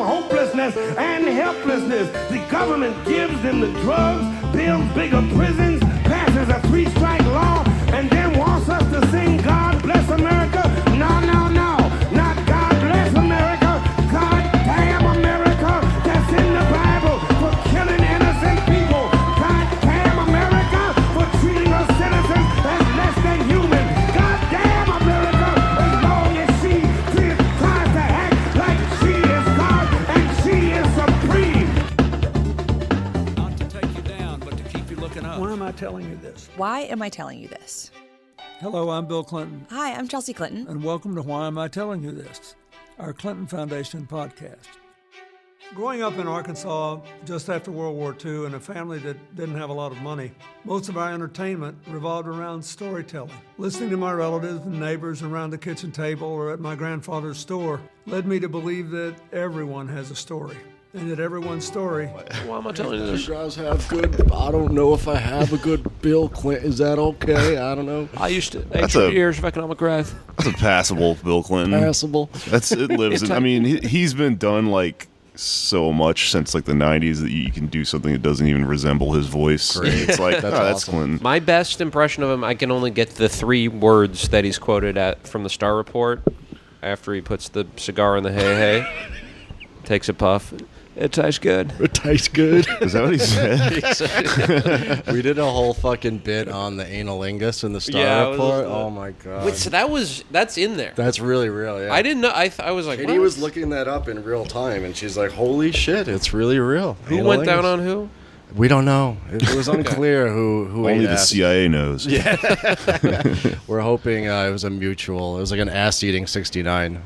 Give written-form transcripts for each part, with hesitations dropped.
of hopelessness and helplessness. The government gives them the drugs, builds bigger prisons, passes a 3-strike law, and then wants us to sing God Bless America. No, no, no, not God Bless America. God damn America. That's in the Bible for killing innocent people. God damn America for treating us citizens as less than human. God damn America as long as she tries to act like she is God and she is supreme. Not to take you down, but to keep you looking up. Why am I telling you this? Why am I telling you this? Hello, I'm Bill Clinton, Hi, I'm Chelsea Clinton. and welcome to Why Am I Telling You This, our Clinton Foundation podcast. Growing up in Arkansas just after World War II in a family that didn't have a lot of money, most of our entertainment revolved around storytelling. Listening to my relatives and neighbors around the kitchen table or at my grandfather's store led me to believe that everyone has a story, and that everyone's story. Why am I telling you this? You guys have good. I don't know if I have a good Bill Clinton. Is that okay? I don't know. I used to 8 years of economic growth. That's a passable Bill Clinton. Passable. It lives. I mean, he's been done like so much since like the '90s that you can do something that doesn't even resemble his voice. Great. It's like That's that's awesome. Clinton. My best impression of him, I can only get the 3 words that he's quoted at from the Star Report after he puts the cigar in the hey, takes a puff. It tastes good. It tastes good. Is that what he said? We did a whole fucking bit on the analingus in the Star Yeah, it was- Report. Oh my god. Wait, so that's in there. That's really real. Yeah. I didn't know. I was like, Katie what? was looking that up in real time, and she's like, "Holy shit, it's really real." Who went down Analingus. on who? We don't know. It was unclear who Only ate the ass. CIA knows. Yeah. We're hoping it was a mutual. It was like an ass-eating 69.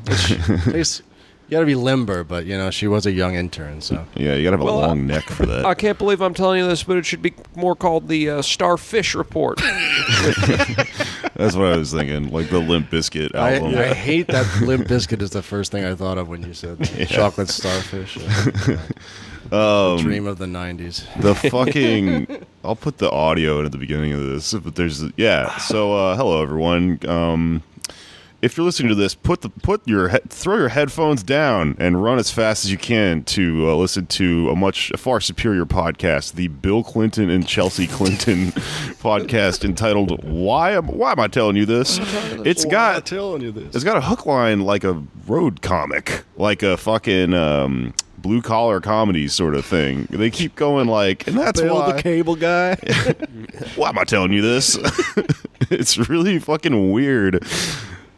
Which, you gotta be limber, but you know she was a young intern, so. Yeah, you gotta have a Well, long neck for that. I can't believe I'm telling you this, but it should be more called the Starfish Report. That's what I was thinking. Like the Limp Bizkit album. I hate that Limp Bizkit is the first thing I thought of when you said chocolate starfish. The dream of the 90s. The fucking I'll put the audio in at the beginning of this, but there's so hello everyone. If you're listening to this, throw your headphones down and run as fast as you can to listen to a far superior podcast, the Bill Clinton and Chelsea Clinton podcast entitled "Why Am I Telling You This?" It's got a hook line like a road comic, like a fucking blue collar comedy sort of thing. They keep going like, and that's Bill why the cable guy. why am I telling you this? It's really fucking weird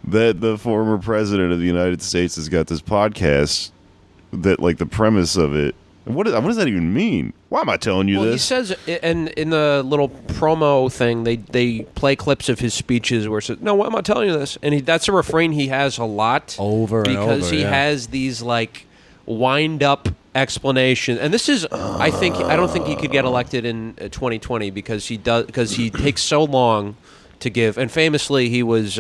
that the former president of the United States has got this podcast that, like, the premise of it. What does that even mean? Why am I telling you Well, this? he says, and in the little promo thing, they play clips of his speeches where it says, "No, why am I telling you this?" And that's a refrain he has a lot Over and because over, he yeah. has these like wind up explanation. And this is, I don't think he could get elected in 2020 because he takes so long to give. And famously, he was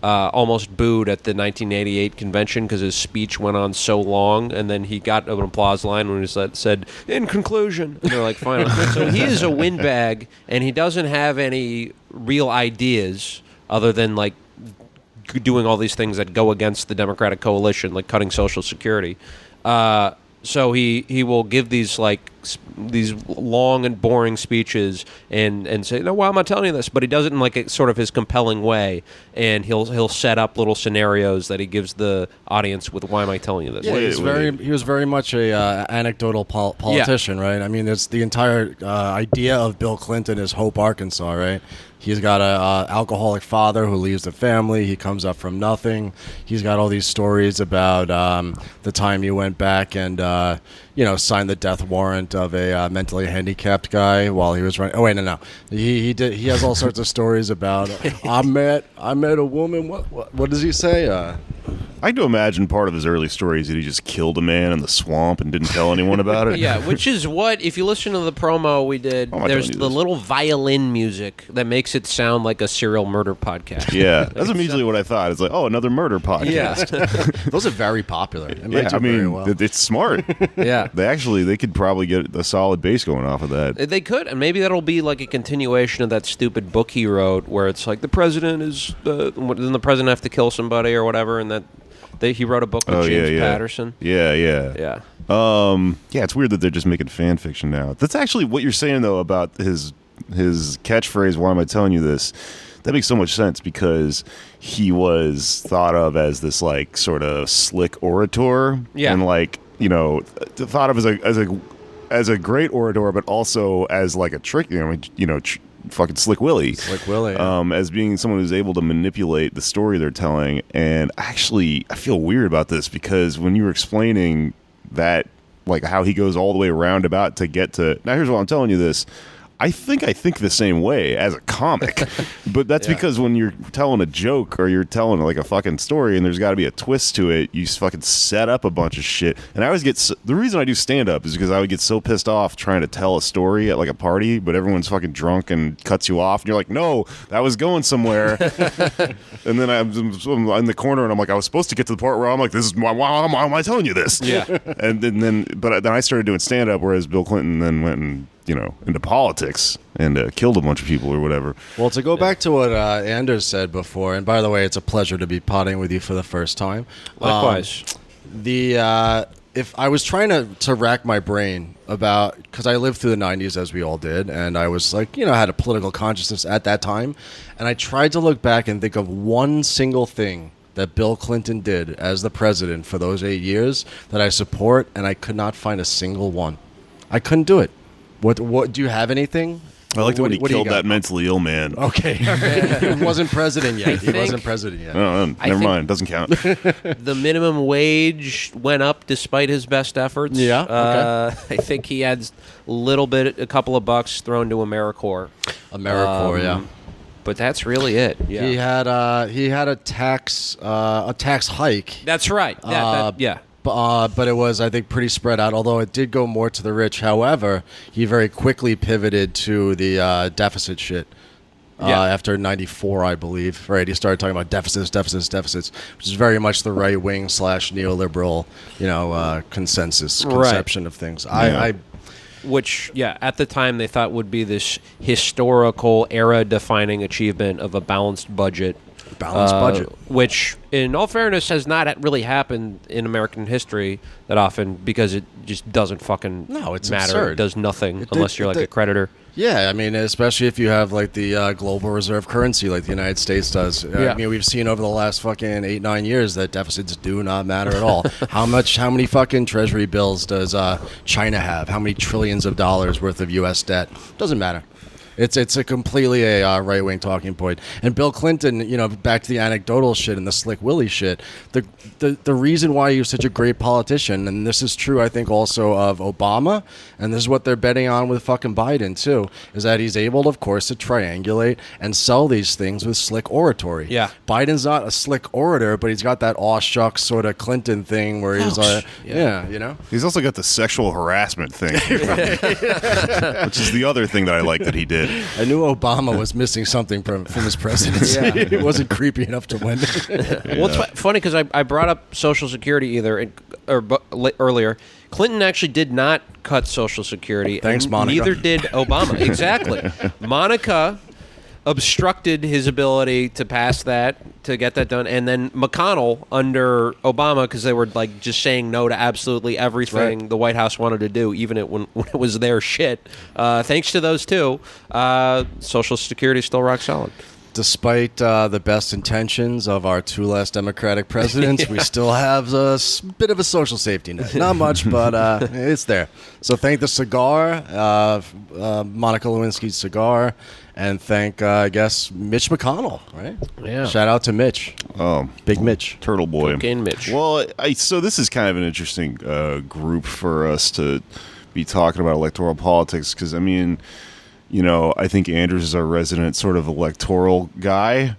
almost booed at the 1988 convention because his speech went on so long, and then he got an applause line when he said, "In conclusion," and they're like, "Fine." So he is a windbag, and he doesn't have any real ideas other than like doing all these things that go against the Democratic coalition, like cutting Social Security. So he will give these these long and boring speeches and say, "No, why am I telling you this?" But he does it in like a sort of his compelling way, and he'll set up little scenarios that he gives the audience with, "Why am I telling you this?" Yeah, he was very much a anecdotal politician, right? I mean, it's the entire idea of Bill Clinton is Hope, Arkansas, right? He's got a alcoholic father who leaves the family. He comes up from nothing. He's got all these stories about the time he went back and signed the death warrant of a mentally handicapped guy while he was running. Oh wait, no. He did. He has all sorts of stories about. I met a woman. What does he say? I like to imagine part of his early stories that he just killed a man in the swamp and didn't tell anyone about it. Yeah, which is what, if you listen to the promo we did, there's the little violin music that makes it sound like a serial murder podcast. Yeah, that's immediately what I thought. It's like, oh, another murder podcast. Yeah. Those are very popular. It Yeah, might do I mean, very well. it's smart. Yeah. They could probably get a solid base going off of that. They could, and maybe that'll be like a continuation of that stupid book he wrote where it's like the president is, then the president have to kill somebody or whatever, and that He wrote a book with James Patterson. Yeah. Yeah. Yeah, it's weird that they're just making fan fiction now. That's actually what you're saying though about his catchphrase. Why am I telling you this? That makes so much sense because he was thought of as this like sort of slick orator, and like thought of as a great orator, but also as like a trick, fucking Slick Willie. Slick Willie. As being someone who's able to manipulate the story they're telling. And actually, I feel weird about this because when you were explaining that, like how he goes all the way roundabout to get to... Now, here's why I'm telling you this. I think the same way as a comic, but that's because when you're telling a joke or you're telling like a fucking story and there's got to be a twist to it, you fucking set up a bunch of shit. And I always get the reason I do stand up is because I would get so pissed off trying to tell a story at like a party, but everyone's fucking drunk and cuts you off, and you're like, no, that was going somewhere. And then I'm in the corner and I'm like, I was supposed to get to the part where I'm like, this is why am I telling you this? Yeah. And then I started doing stand up, whereas Bill Clinton then went and into politics and killed a bunch of people or whatever. Well, to go back to what Anders said before, and by the way, it's a pleasure to be potting with you for the first time. Likewise. If I was trying to rack my brain about, because I lived through the 90s as we all did, and I was like, had a political consciousness at that time, and I tried to look back and think of one single thing that Bill Clinton did as the president for those 8 years that I support, and I could not find a single one. I couldn't do it. What do you have anything? I like when he killed that mentally ill man. Okay. He wasn't president yet. No, never mind. Doesn't count. The minimum wage went up despite his best efforts. Yeah. Okay. I think he had a couple of bucks thrown to AmeriCorps. Yeah. But that's really it. Yeah. He had a tax hike. That's right. Yeah. But it was, I think, pretty spread out, although it did go more to the rich. However, he very quickly pivoted to the deficit shit after 94, I believe. Right, he started talking about deficits, which is very much the right-wing / neoliberal, conception of things. Which, at the time they thought would be this historical era-defining achievement of a balanced budget. Which, in all fairness, has not really happened in American history that often because it just doesn't fucking matter. Absurd. It does nothing unless you're like a creditor. Yeah, I mean, especially if you have like the global reserve currency like the United States does. I mean, we've seen over the last fucking 8-9 years that deficits do not matter at all. How many fucking treasury bills does China have? How many trillions of dollars worth of U.S. debt? Doesn't matter. It's a completely a right-wing talking point. And Bill Clinton, back to the anecdotal shit and the Slick Willie shit, the reason why he was such a great politician, and this is true, I think, also of Obama, and this is what they're betting on with fucking Biden, too, is that he's able, of course, to triangulate and sell these things with slick oratory. Yeah. Biden's not a slick orator, but he's got that aw shucks sort of Clinton thing where he's He's also got the sexual harassment thing, which is the other thing that I like that he did. I knew Obama was missing something from his presidency. It wasn't creepy enough to win. Well, it's funny because I brought up Social Security earlier. Clinton actually did not cut Social Security. Thanks, Monica. Neither did Obama. Exactly. Monica obstructed his ability to pass that, to get that done, and then McConnell under Obama, because they were like just saying no to absolutely everything the White House wanted to do, even when it was their shit. Thanks to those two, Social Security is still rock solid. Despite the best intentions of our two last Democratic presidents, we still have a bit of a social safety net. Not much, but it's there. So thank the cigar, Monica Lewinsky's cigar, and thank, I guess, Mitch McConnell, right? Yeah. Shout out to Mitch. Oh, Big Mitch. Turtle Boy. Cocaine Mitch. Well, so this is kind of an interesting group for us to be talking about electoral politics because, I mean, I think Andrews is our resident sort of electoral guy.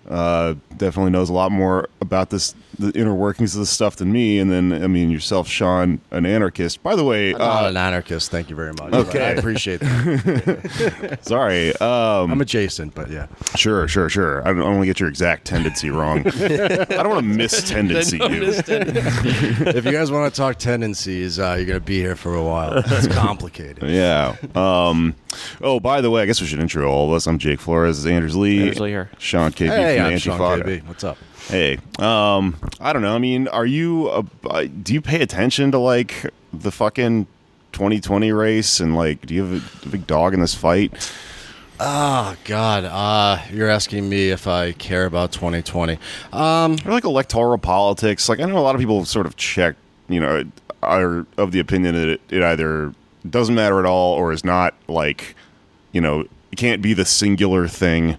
Definitely knows a lot more about the inner workings of this stuff than me. And then, I mean, yourself, Sean, an anarchist. By the way... I'm not an anarchist. Thank you very much. Okay. I appreciate that. Sorry. I'm adjacent, but yeah. Sure. I don't want to get your exact tendency wrong. I don't want to miss-tendency you. If you guys want to talk tendencies, you're going to be here for a while. It's complicated. Yeah. Oh, by the way, I guess we should intro all of us. I'm Jake Flores. This is Anders Lee. Anders Lee here. Sean KB Hey, from I'm Antifada. Sean KB. What's up? Hey. I don't know. I mean, are you? Do you pay attention to like the fucking 2020 race and like, do you have a big dog in this fight? Oh God, you're asking me if I care about 2020. Or like electoral politics. Like I know a lot of people sort of check, are of the opinion that it either doesn't matter at all or is not like, it can't be the singular thing.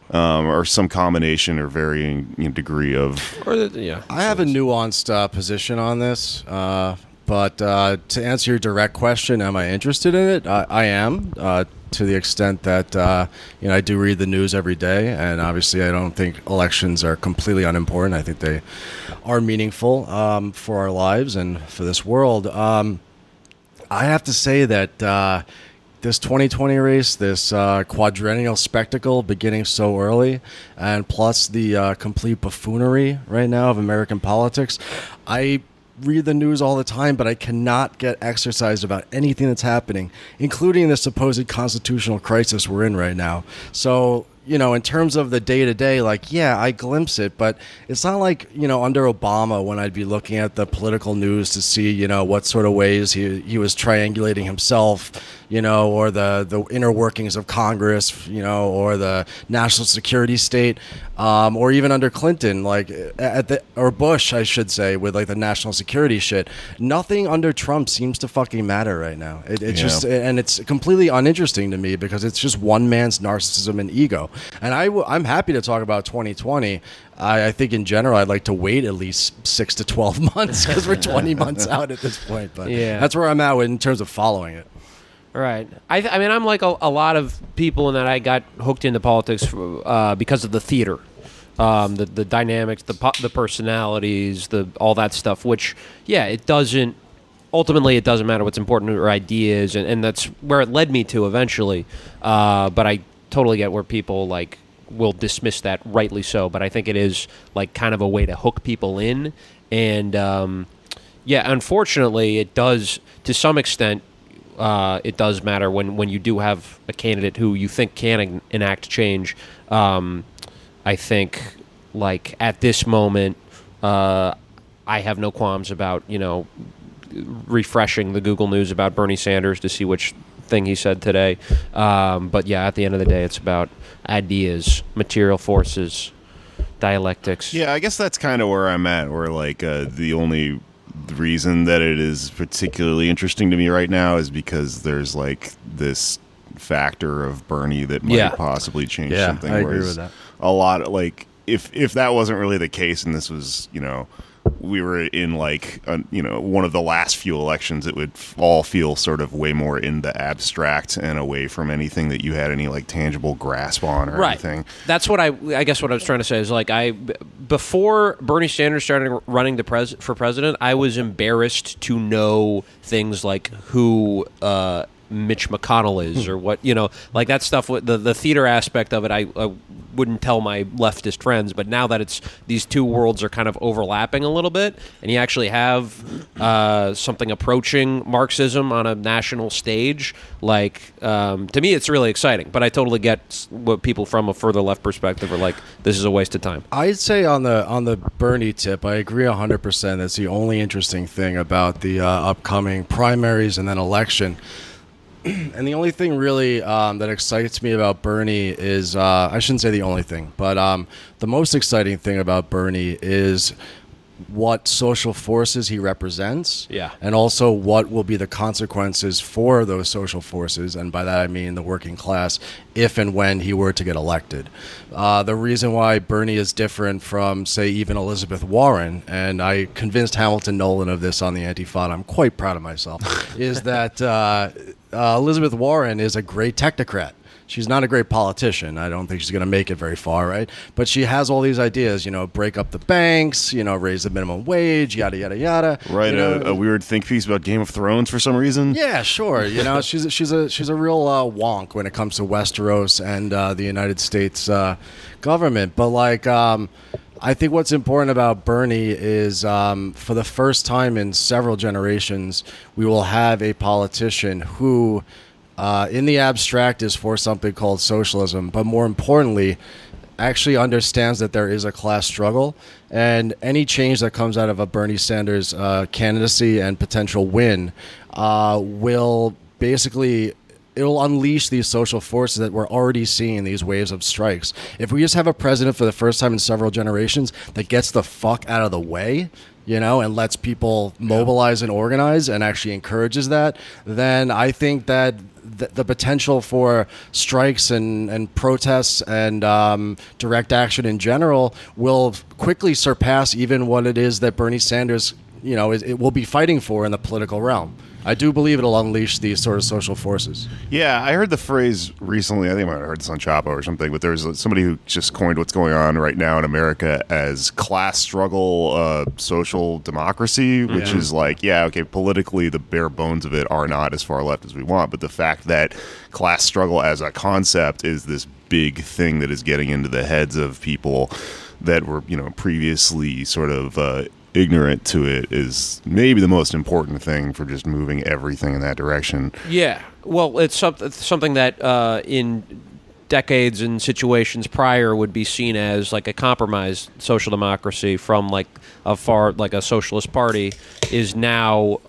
Or some combination or varying degree of. I have a nuanced position on this, but to answer your direct question, am I interested in it? I am, to the extent that I do read the news every day, and obviously I don't think elections are completely unimportant. I think they are meaningful for our lives and for this world. I have to say that. This 2020 race, this quadrennial spectacle beginning so early, and plus the complete buffoonery right now of American politics, I read the news all the time, but I cannot get exercised about anything that's happening, including the supposed constitutional crisis we're in right now. So, in terms of the day-to-day, I glimpse it, but it's not like, under Obama when I'd be looking at the political news to see, what sort of ways he was triangulating himself, or the inner workings of Congress, or the national security state, or even under Clinton, or Bush, I should say, with the national security shit. Nothing under Trump seems to fucking matter right now. Just, and it's completely uninteresting to me because it's just one man's narcissism and ego. And I'm happy to talk about 2020. I think in general, I'd like to wait at least 6 to 12 months because we're 20 months out at this point. But that's where I'm at in terms of following it. Right. I mean, I'm like a lot of people in that I got hooked into politics because of the theater, the dynamics, the personalities, all that stuff. Which, it doesn't. Ultimately, it doesn't matter what's important or ideas, and that's where it led me to eventually. But I totally get where people will dismiss that, rightly so. But I think it is kind of a way to hook people in, and unfortunately, it does to some extent. It does matter when you do have a candidate who you think can enact change. I think, at this moment, I have no qualms about, refreshing the Google News about Bernie Sanders to see which thing he said today. But at the end of the day, it's about ideas, material forces, dialectics. Yeah, I guess that's kind of where I'm at, where the only reason that it is particularly interesting to me right now is because there's this factor of Bernie that might possibly change something. I agree with that. A lot if that wasn't really the case and this was we were in one of the last few elections, it would all feel sort of way more in the abstract and away from anything that you had any tangible grasp on or anything. That's what I guess what I was trying to say is before Bernie Sanders started running for president, I was embarrassed to know things like who Mitch McConnell is or what, that stuff, the theater aspect of it, I wouldn't tell my leftist friends. But now that these two worlds are kind of overlapping a little bit, and you actually have something approaching Marxism on a national stage, to me, it's really exciting. But I totally get what people from a further left perspective are this is a waste of time. I'd say on the Bernie tip, I agree 100%. That's the only interesting thing about the upcoming primaries and then election. And the only thing really that excites me about Bernie is, I shouldn't say the only thing, but the most exciting thing about Bernie is what social forces he represents, and also what will be the consequences for those social forces, and by that I mean the working class, if and when he were to get elected. The reason why Bernie is different from, say, even Elizabeth Warren, and I convinced Hamilton Nolan of this on the Antifada, I'm quite proud of myself, is that Elizabeth Warren is a great technocrat. She's not a great politician. I don't think she's going to make it very far, right? But she has all these ideas, break up the banks, raise the minimum wage, yada, yada, yada. Right, a weird think piece about Game of Thrones for some reason. Yeah, sure. She's a real wonk when it comes to Westeros and the United States government. But I think what's important about Bernie is for the first time in several generations, we will have a politician who in the abstract is for something called socialism, but more importantly, actually understands that there is a class struggle, and any change that comes out of a Bernie Sanders candidacy and potential win will basically, it'll unleash these social forces that we're already seeing, these waves of strikes. If we just have a president for the first time in several generations that gets the fuck out of the way, and lets people mobilize and organize and actually encourages that, then I think that the potential for strikes and protests and direct action in general will quickly surpass even what it is that Bernie Sanders, it will be fighting for in the political realm. I do believe it'll unleash these sort of social forces. Yeah, I heard the phrase recently. I think I might have heard this on Chapo or something, but there's somebody who just coined what's going on right now in America as class struggle, social democracy, which is like, politically the bare bones of it are not as far left as we want, but the fact that class struggle as a concept is this big thing that is getting into the heads of people that were, previously sort of ignorant to it is maybe the most important thing for just moving everything in that direction. Yeah. Well, it's something that in decades and situations prior would be seen as like a compromised social democracy from like a socialist party is now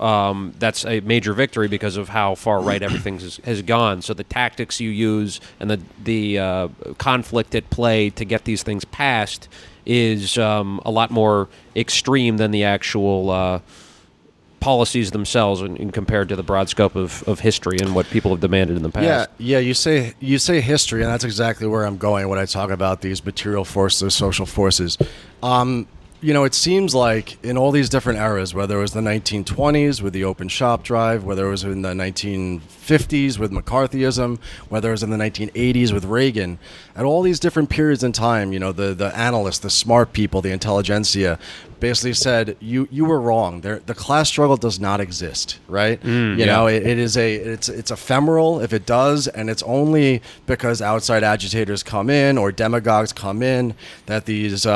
that's a major victory because of how far right everything has gone. So the tactics you use and the conflict at play to get these things passed is a lot more extreme than the actual policies themselves in compared to the broad scope of history and what people have demanded in the past. Yeah. You say history, and that's exactly where I'm going when I talk about these material forces, social forces. It seems like in all these different eras, whether it was the 1920s with the open shop drive, whether it was in the 1950s with McCarthyism, whether it was in the 1980s with Reagan, at all these different periods in time, the analysts, the smart people, the intelligentsia basically said, you were wrong. The class struggle does not exist, right? It's ephemeral if it does, and it's only because outside agitators come in or demagogues come in that these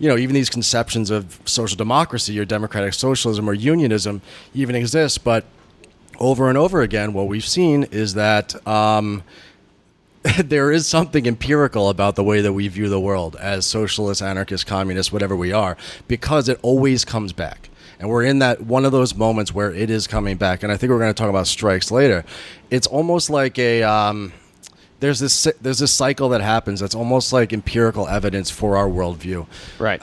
even these conceptions of social democracy or democratic socialism or unionism even exist. But over and over again, what we've seen is that there is something empirical about the way that we view the world as socialists, anarchists, communists, whatever we are, because it always comes back. And we're in that one of those moments where it is coming back. And I think we're going to talk about strikes later. It's almost like a... There's this cycle that happens that's almost like empirical evidence for our worldview. Right.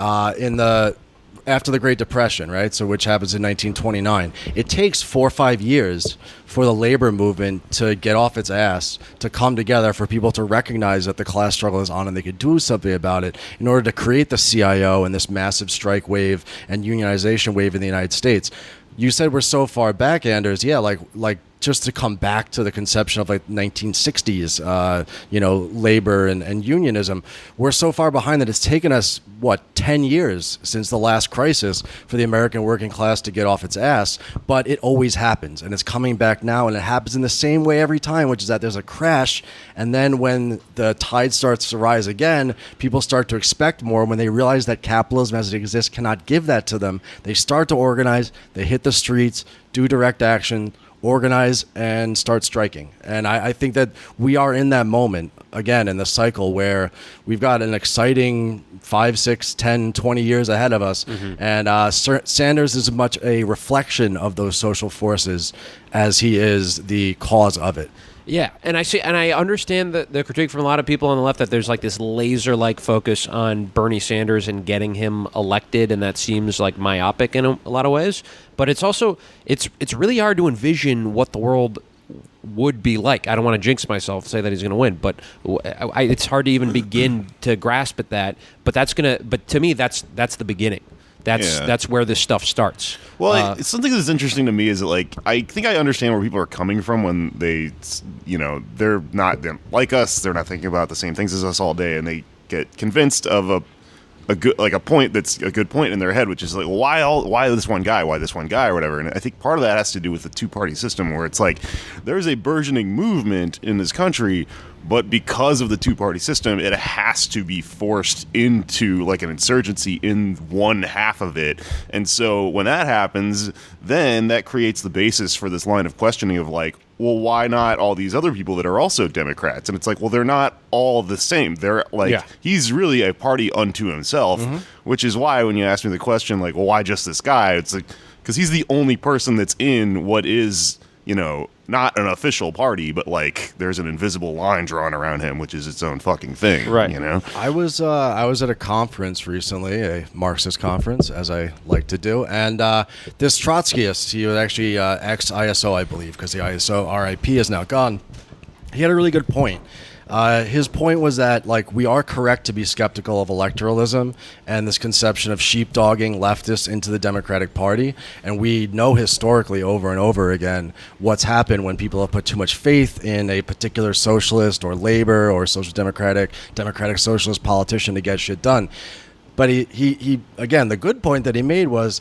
After the Great Depression, right? So which happens in 1929. It takes 4 or 5 years for the labor movement to get off its ass, to come together, for people to recognize that the class struggle is on and they could do something about it in order to create the CIO and this massive strike wave and unionization wave in the United States. You said we're so far back, Anders. Yeah, like just to come back to the conception of like 1960s, labor and unionism, we're so far behind that it's taken us, 10 years since the last crisis for the American working class to get off its ass. But it always happens, and it's coming back now, and it happens in the same way every time, which is that there's a crash, and then when the tide starts to rise again, people start to expect more. When they realize that capitalism as it exists cannot give that to them, they start to organize, they hit the streets, do direct action, organize, and start striking. And I think that we are in that moment, again, in the cycle where we've got an exciting 5, 6, 10, 20 years ahead of us. Mm-hmm. And Sanders is as much a reflection of those social forces as he is the cause of it. Yeah, and I understand the critique from a lot of people on the left that there's like this laser-like focus on Bernie Sanders and getting him elected, and that seems like myopic in a lot of ways. But it's also it's really hard to envision what the world would be like. I don't want to jinx myself and say that he's going to win, but it's hard to even begin to grasp at that. But to me, that's the beginning. That's where this stuff starts. Well, it's something that's interesting to me is that, like, I think I understand where people are coming from when they, they're not like us. They're not thinking about the same things as us all day, and they get convinced of a point that's a good point in their head, which is like, why this one guy, or whatever. And I think part of that has to do with the two-party system, where it's like there's a burgeoning movement in this country, but because of the two-party system, it has to be forced into like an insurgency in one half of it. And so when that happens, then that creates the basis for this line of questioning of like, well, why not all these other people that are also Democrats? And it's like, well, they're not all the same. They're like, he's really a party unto himself, which is why when you ask me the question, like, well, why just this guy? It's like, because he's the only person that's in what is, not an official party, but like there's an invisible line drawn around him, which is its own fucking thing. Right. I was at a conference recently, a Marxist conference, as I like to do, and this Trotskyist, he was actually ex-ISO, I believe, because the ISO RIP is now gone. He had a really good point. His point was that, like, we are correct to be skeptical of electoralism and this conception of sheepdogging leftists into the Democratic Party. And we know historically over and over again what's happened when people have put too much faith in a particular socialist or labor or social democratic socialist politician to get shit done. But he again, the good point that he made was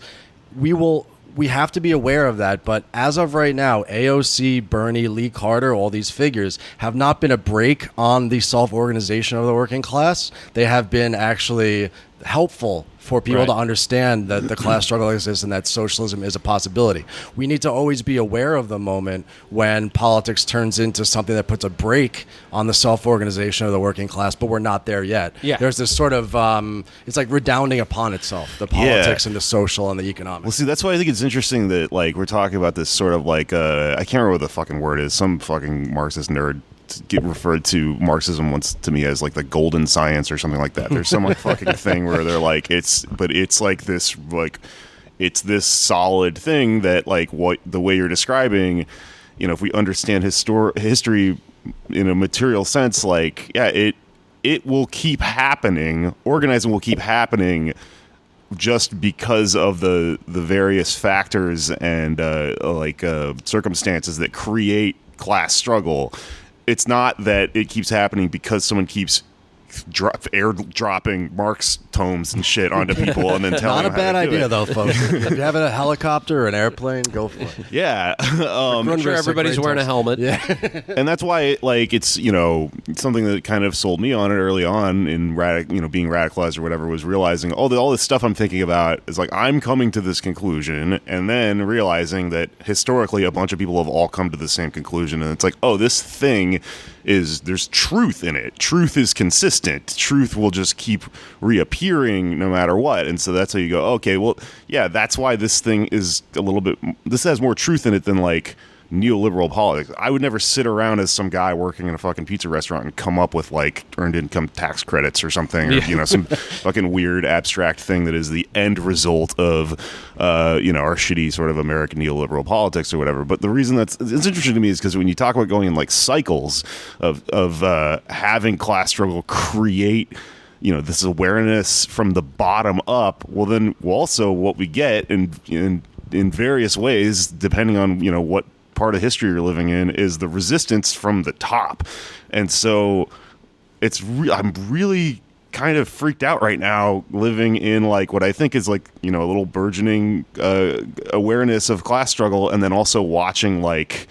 we have to be aware of that, but as of right now, AOC, Bernie, Lee Carter, all these figures have not been a break on the self-organization of the working class. They have been actually helpful for people to understand that the class struggle exists and that socialism is a possibility. We need to always be aware of the moment when politics turns into something that puts a brake on the self-organization of the working class, but we're not there yet. Yeah. There's this sort of, it's like redounding upon itself, the politics and the social and the economic. Well, see, that's why I think it's interesting that, like, we're talking about this sort of like, I can't remember what the fucking word is, some fucking Marxist nerd get referred to Marxism once to me as like the golden science or something like that. There's some like fucking thing where they're like, it's like this, like, it's this solid thing that, like, what the way you're describing, if we understand history in a material sense, like, it will keep happening. Organizing will keep happening just because of the various factors and circumstances that create class struggle. It's not that it keeps happening because someone keeps airdropping Marx tomes and shit onto people and then telling them not a bad how to do idea it. though, folks. If you have a helicopter or an airplane, go for it. Yeah. I'm sure everybody's wearing a helmet. Yeah. And that's why it's something that kind of sold me on it early on in being radicalized or whatever, was realizing all this stuff I'm thinking about is like, I'm coming to this conclusion and then realizing that historically a bunch of people have all come to the same conclusion, and it's like, oh, this thing there's truth in it. Truth is consistent. Truth will just keep reappearing no matter what. And so that's how you go, okay, well, yeah, that's why this thing is this has more truth in it than like neoliberal politics. I would never sit around as some guy working in a fucking pizza restaurant and come up with like earned income tax credits or something, or some fucking weird abstract thing that is the end result of our shitty sort of American neoliberal politics or whatever. But the reason it's interesting to me is because when you talk about going in like cycles of having class struggle create this awareness from the bottom up, well then also what we get in various ways, depending on what part of history you're living in, is the resistance from the top. And so I'm really kind of freaked out right now living in like what I think is like a little burgeoning awareness of class struggle, and then also watching like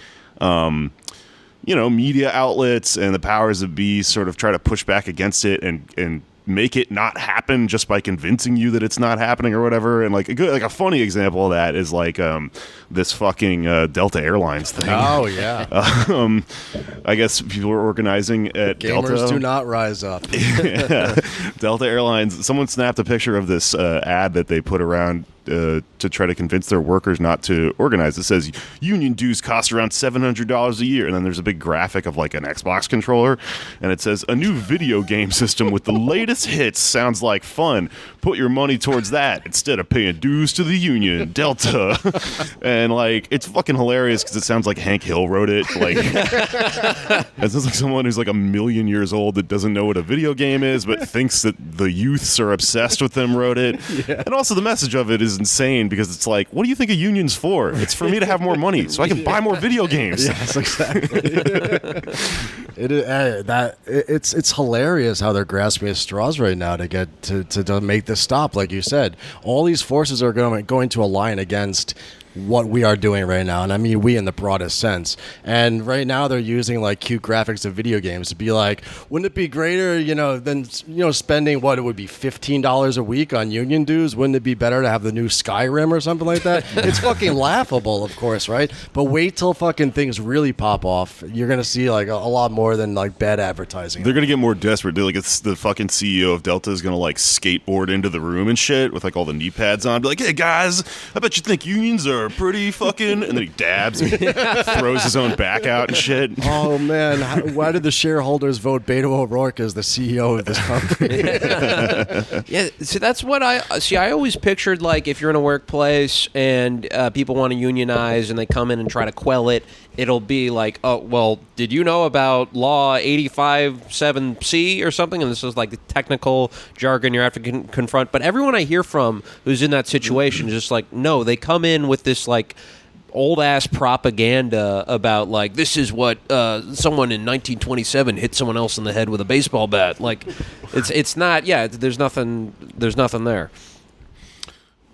media outlets and the powers that be sort of try to push back against it and make it not happen just by convincing you that it's not happening or whatever. And like a funny example of that is like this fucking Delta Airlines thing. Oh yeah. I guess people are organizing at Gamers Delta. do not rise up. Yeah. Delta Airlines. Someone snapped a picture of this ad that they put around to try to convince their workers not to organize. It says union dues cost around $700 a year, and then there's a big graphic of like an Xbox controller, and it says a new video game system with the latest hits sounds like fun. Put your money towards that instead of paying dues to the union, Delta. And like, it's fucking hilarious because it sounds like Hank Hill wrote it. Like, it sounds like someone who's like 1,000,000 years old that doesn't know what a video game is but thinks that the youths are obsessed with them wrote it. Yeah. And also the message of it is insane because it's like, what do you think a union's for? It's for me to have more money so I can buy more video games. Yes, exactly. It's hilarious how they're grasping at straws right now to get to make this stop. Like you said, all these forces are going to align against what we are doing right now, and I mean we in the broadest sense. And right now they're using like cute graphics of video games to be like, wouldn't it be greater, than spending what it would be $15 a week on union dues? Wouldn't it be better to have the new Skyrim or something like that? It's fucking laughable, of course, right? But wait till fucking things really pop off. You're gonna see like a lot more than like bad advertising. They're gonna get more desperate. Like it's the fucking CEO of Delta is gonna like skateboard into the room and shit with like all the knee pads on. Be like, hey guys, I bet you think unions are pretty fucking. And then he dabs and throws his own back out and shit. Oh man, why did the shareholders vote Beto O'Rourke as the CEO of this company? Yeah, see, that's what I always pictured, like, if you're in a workplace and people want to unionize and they come in and try to quell it, it'll be like, oh, well, did you know about Law 85-7C or something? And this is like the technical jargon you have to confront. But everyone I hear from who's in that situation is just like, no, they come in with this, like, old-ass propaganda about, like, this is what someone in 1927 hit someone else in the head with a baseball bat. Like, it's not, there's nothing there.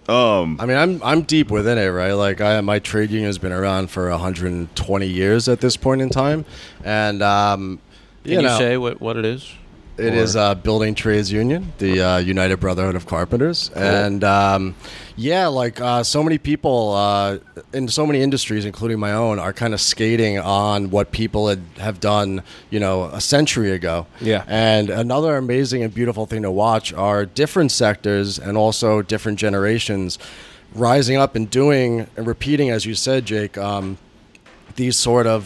I mean, I'm deep within it, right? Like, my trade union has been around for 120 years at this point in time, and Can you say what it is? It is Building Trades Union, the United Brotherhood of Carpenters, cool. And so many people in so many industries, including my own, are kind of skating on what people have done, a century ago. Yeah. And another amazing and beautiful thing to watch are different sectors and also different generations rising up and doing and repeating, as you said, Jake. These sort of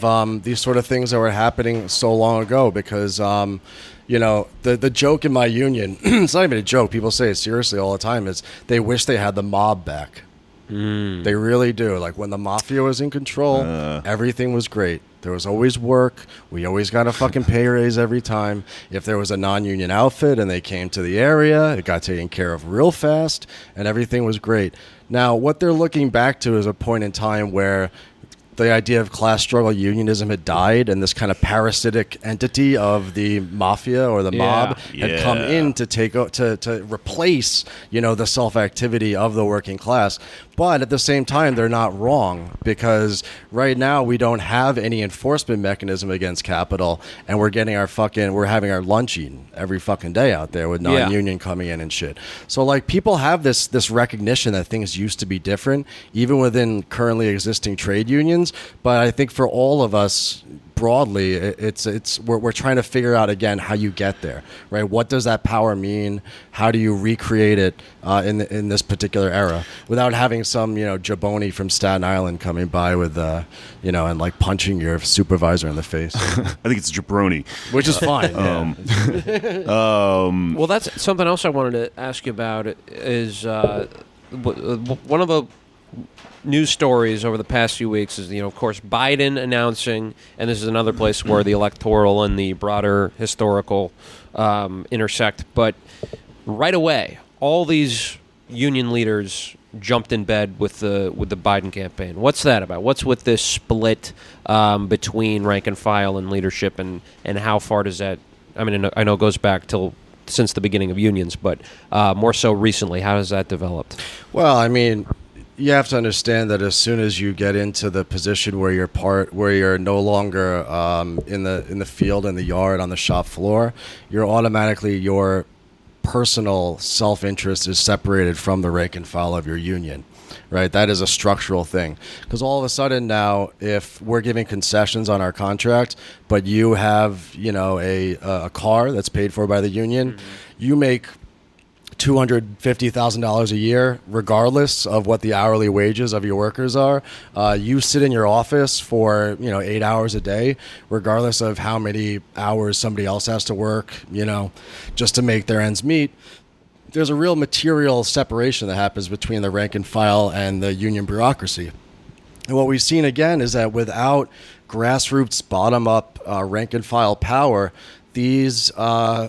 things that were happening so long ago, because the joke in my union, it's not even a joke, people say it seriously all the time, is they wish they had the mob back. They really do. Like, when the mafia was in control, everything was great. There was always work. We always got a fucking pay raise every time. If there was a non-union outfit and they came to the area, it got taken care of real fast, and everything was great. Now, what they're looking back to is a point in time where the idea of class struggle unionism had died, and this kind of parasitic entity of the mafia or the mob had come in to to replace, the self-activity of the working class. But at the same time, they're not wrong, because right now we don't have any enforcement mechanism against capital, and we're having our lunch eaten every fucking day out there with non-union coming in and shit. So, like, people have this recognition that things used to be different, even within currently existing trade unions. But I think for all of us, broadly, we're trying to figure out again how you get there, right? What does that power mean? How do you recreate it in this particular era without having some jaboni from Staten Island coming by with and like punching your supervisor in the face? I think it's jabroni, which is fine. Well, that's something else I wanted to ask you about. Is one of the news stories over the past few weeks is, of course, Biden announcing, and this is another place where the electoral and the broader historical intersect, but right away, all these union leaders jumped in bed with the Biden campaign. What's that about? What's with this split between rank and file and leadership, and how far does that, I mean, I know it goes back since the beginning of unions, but more so recently, how has that developed? Well, I mean, you have to understand that as soon as you get into the position where you're no longer in the field, in the yard, on the shop floor, you're automatically, your personal self-interest is separated from the rank and file of your union, right? That is a structural thing, because all of a sudden now, if we're giving concessions on our contract, but you have a car that's paid for by the union, you make $250,000 a year, regardless of what the hourly wages of your workers are. You sit in your office for 8 hours a day, regardless of how many hours somebody else has to work, just to make their ends meet. There's a real material separation that happens between the rank and file and the union bureaucracy. And what we've seen again is that without grassroots, bottom-up rank and file power, these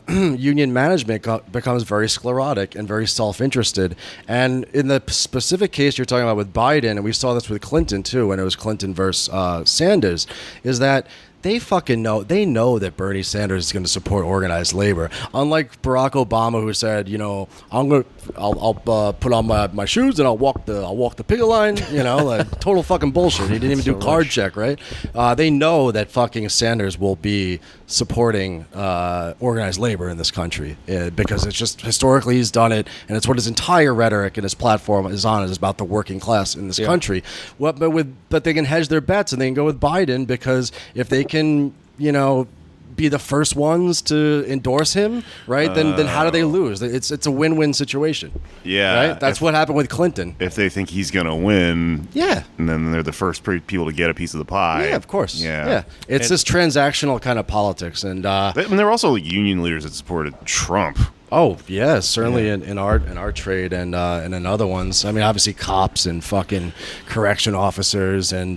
union management becomes very sclerotic and very self-interested. And in the specific case you're talking about with Biden, and we saw this with Clinton too, when it was Clinton versus Sanders, is that they fucking know. They know that Bernie Sanders is going to support organized labor. Unlike Barack Obama, who said, I'll put on my shoes and I'll walk the picket line. Like total fucking bullshit. He didn't even do card check, right? They know that fucking Sanders will be supporting organized labor in this country because it's just historically he's done it, and it's what his entire rhetoric and his platform is on. Is about the working class in this country. But they can hedge their bets and they can go with Biden because if they can, be the first ones to endorse him, right? Then how do they lose? It's a win-win situation. Yeah, right. That's what happened with Clinton. If they think he's gonna win, and then they're the first people to get a piece of the pie. Yeah, of course. Yeah. It's this transactional kind of politics, and there were also union leaders that supported Trump. Oh yeah, certainly in our trade and in other ones. I mean, obviously cops and fucking correction officers and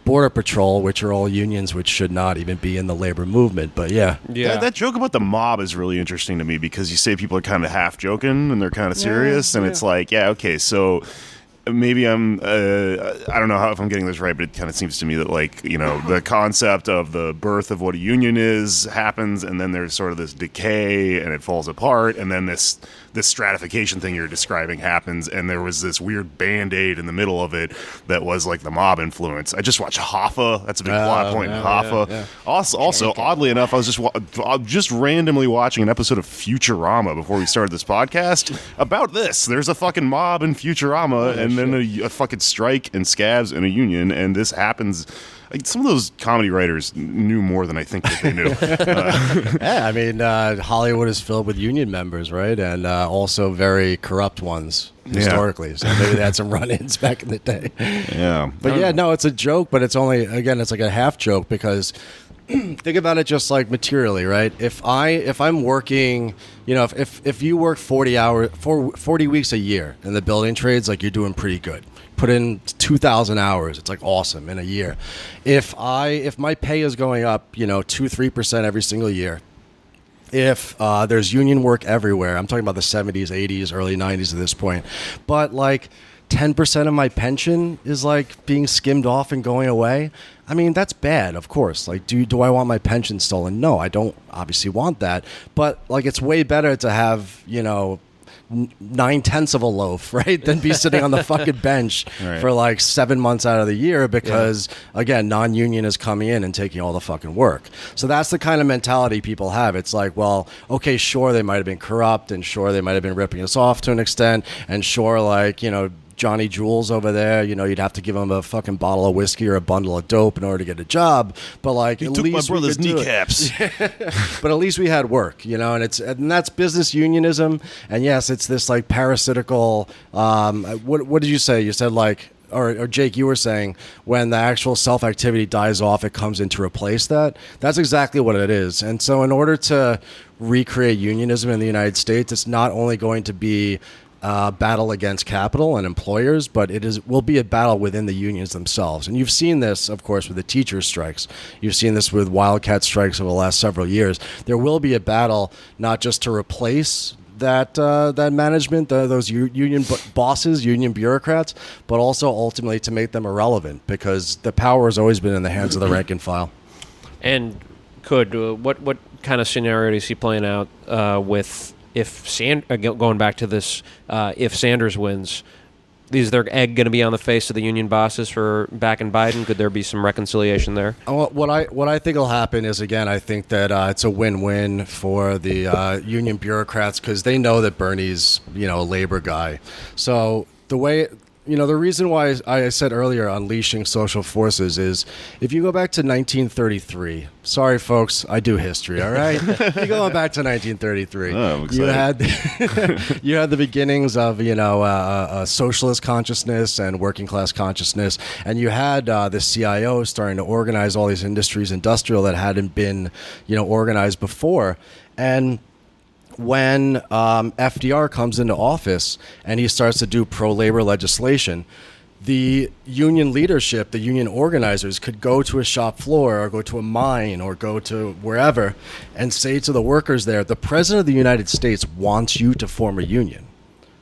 border patrol, which are all unions, which should not even be in the labor movement. But yeah. That joke about the mob is really interesting to me because you say people are kind of half joking and they're kind of serious, and it's like, okay, so. Maybe I don't know if I'm getting this right, but it kind of seems to me that the concept of the birth of what a union is happens, and then there's sort of this decay and it falls apart, and then this stratification thing you're describing happens, and there was this weird Band-Aid in the middle of it that was like the mob influence. I just watched Hoffa. That's a big plot point in Hoffa. Yeah. Also, oddly enough, I was just randomly watching an episode of Futurama before we started this podcast about this. There's a fucking mob in Futurama, and then a fucking strike and scabs and a union, and this happens. Some of those comedy writers knew more than I think that they knew. Yeah, I mean, Hollywood is filled with union members, right? And also very corrupt ones historically. So maybe they had some run-ins back in the day. Yeah. But it's a joke, but it's like a half joke because think about it just like materially, right? If I'm working, if you work 40 weeks a year in the building trades, like you're doing pretty good. Put in 2,000 hours. It's like awesome in a year. If my pay is going up, 2-3% every single year. If there's union work everywhere, I'm talking about the 70s, 80s, early 90s at this point. But like 10% of my pension is like being skimmed off and going away. I mean, that's bad, of course. Like, do I want my pension stolen? No, I don't obviously want that. But like, it's way better to have, 9/10 of a loaf, right? Than be sitting on the fucking bench for like 7 months out of the year because, again, non-union is coming in and taking all the fucking work. So that's the kind of mentality people have. It's like, well, okay, sure, they might have been corrupt, and sure, they might have been ripping us off to an extent, and sure, like, Johnny Jules over there, you'd have to give him a fucking bottle of whiskey or a bundle of dope in order to get a job. But like, he at took least my brother's kneecaps. But at least we had work, and that's business unionism. And yes, it's this like parasitical. What did you say? You said like. Or Jake, you were saying when the actual self-activity dies off, it comes in to replace that. That's exactly what it is. And so in order to recreate unionism in the United States, it's not only going to be battle against capital and employers, but will be a battle within the unions themselves. And you've seen this, of course, with the teachers' strikes. You've seen this with wildcat strikes over the last several years. There will be a battle not just to replace that management, those union bosses, union bureaucrats, but also ultimately to make them irrelevant because the power has always been in the hands of the rank and file. And what kind of scenario is he playing out with? Going back to this, if Sanders wins, is their egg going to be on the face of the union bosses for backing Biden? Could there be some reconciliation there? What I think will happen is, again, I think that it's a win-win for the union bureaucrats because they know that Bernie's a labor guy. So the way. The reason why I said earlier unleashing social forces is if you go back to 1933, sorry folks, I do history, all right? You go back to 1933, you had the beginnings of, a socialist consciousness and working class consciousness, and you had the CIO starting to organize all these industries, industrial that hadn't been, organized before. And when FDR comes into office and he starts to do pro-labor legislation, the union leadership, the union organizers could go to a shop floor or go to a mine or go to wherever and say to the workers there, the President of the United States wants you to form a union.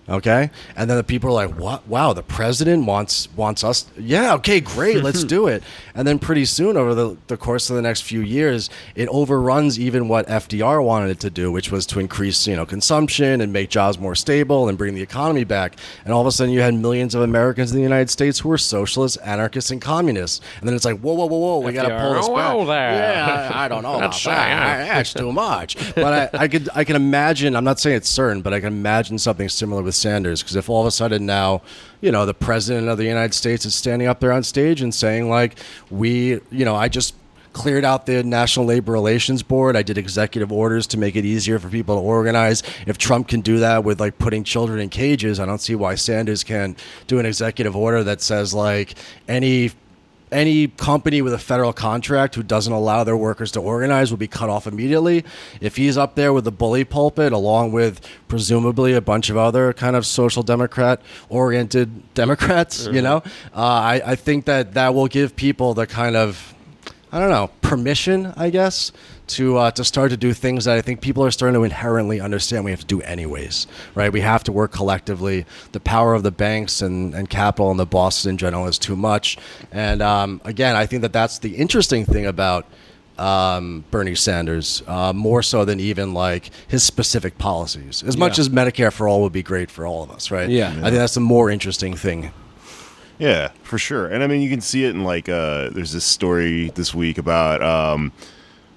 Okay, and then the people are like, "What? Wow, the president wants us? Yeah, okay, great, let's do it." And then pretty soon, over the course of the next few years, it overruns even what FDR wanted it to do, which was to increase consumption and make jobs more stable and bring the economy back. And all of a sudden, you had millions of Americans in the United States who were socialists, anarchists, and communists. And then it's like, whoa, we got to pull this back. Yeah, I don't know about that. That's too much. But I can imagine. I'm not saying it's certain, but I can imagine something similar with Sanders, because if all of a sudden now, the president of the United States is standing up there on stage and saying like, I just cleared out the National Labor Relations Board. I did executive orders to make it easier for people to organize. If Trump can do that with like putting children in cages, I don't see why Sanders can't do an executive order that says like any company with a federal contract who doesn't allow their workers to organize will be cut off immediately. If he's up there with the bully pulpit, along with presumably a bunch of other kind of social democrat-oriented Democrats, I think that will give people the kind of, permission, I guess, to start to do things that I think people are starting to inherently understand we have to do anyways, right? We have to work collectively. The power of the banks and capital and the bosses in general is too much. And again, I think that's the interesting thing about Bernie Sanders, more so than even like his specific policies. As much as Medicare for all would be great for all of us, right? Yeah. I think that's the more interesting thing. Yeah, for sure. And I mean, you can see it in like, there's this story this week about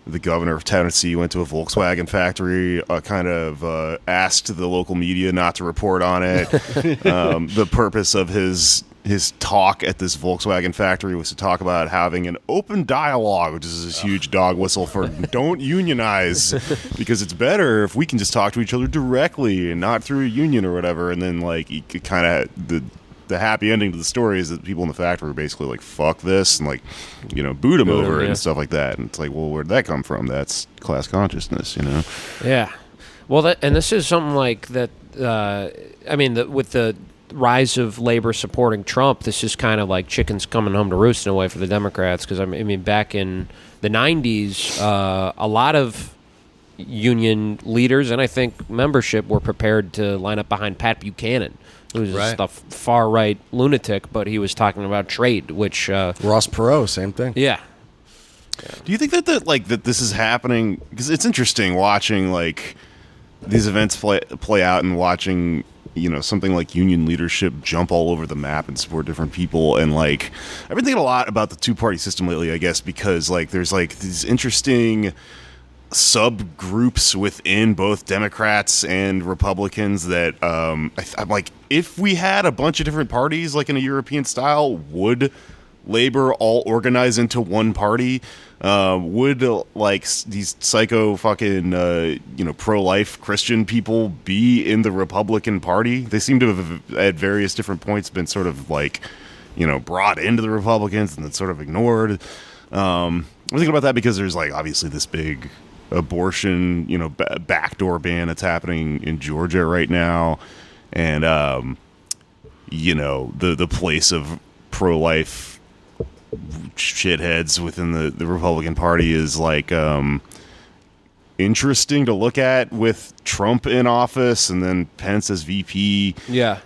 the governor of Tennessee went to a Volkswagen factory, kind of asked the local media not to report on it. The purpose of his talk at this Volkswagen factory was to talk about having an open dialogue, which is this huge dog whistle for don't unionize, because it's better if we can just talk to each other directly and not through a union or whatever. And then like he kind of the happy ending to the story is that people in the factory were basically like, fuck this, and like, boot him over and stuff like that. And it's like, well, where'd that come from? That's class consciousness, Yeah. Well, and this is something like that, with the rise of labor supporting Trump, this is kind of like chickens coming home to roost in a way for the Democrats, because, back in the 90s, a lot of union leaders and I think membership were prepared to line up behind Pat Buchanan, who's a far-right lunatic, but he was talking about trade, which... Ross Perot, same thing. Yeah. Do you think that this is happening? Because it's interesting watching, like, these events play out and watching, something like union leadership jump all over the map and support different people. And, like, I've been thinking a lot about the two-party system lately, I guess, because, like, there's, like, these interesting subgroups within both Democrats and Republicans that I'm like, if we had a bunch of different parties like in a European style, would labor all organize into one party? Would like these psycho fucking pro-life Christian people be in the Republican Party? They seem to have at various different points been sort of like brought into the Republicans and then sort of ignored. I'm thinking about that because there's like obviously this big abortion, backdoor ban that's happening in Georgia right now, and the place of pro-life shitheads within the Republican Party is like interesting to look at with Trump in office and then Pence as VP. Yeah.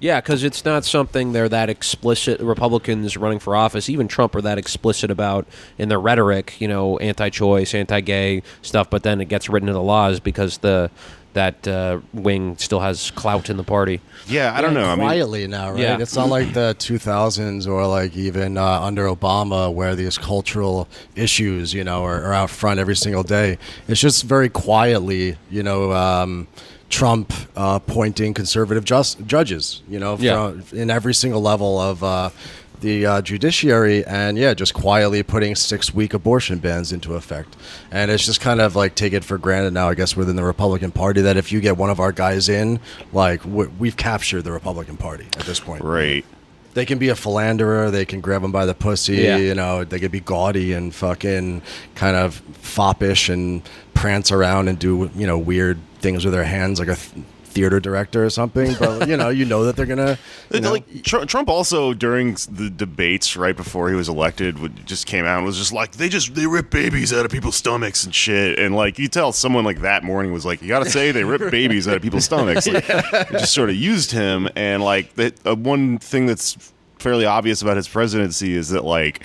Yeah, because it's not something they're that explicit. Republicans running for office, even Trump, are that explicit about in their rhetoric, anti-choice, anti-gay stuff, but then it gets written into laws because that wing still has clout in the party. Yeah, I don't know. Quietly now, right? Yeah. It's not like the 2000s or like even under Obama where these cultural issues, are out front every single day. It's just very quietly, Trump appointing conservative judges, in every single level of the judiciary, and just quietly putting 6-week abortion bans into effect. And it's just kind of like take it for granted now, I guess, within the Republican Party that if you get one of our guys in, like we've captured the Republican Party at this point. Right. They can be a philanderer. They can grab them by the pussy. They could be gaudy and fucking kind of foppish and prance around and do, weird things with their hands, like a theater director or something. But you know that they're gonna. Like Trump also during the debates right before he was elected just came out and was just like they rip babies out of people's stomachs and shit, and like you tell someone like that morning was like, you gotta say they rip babies out of people's stomachs. Like, it just sort of used him, and like that one thing that's fairly obvious about his presidency is that like,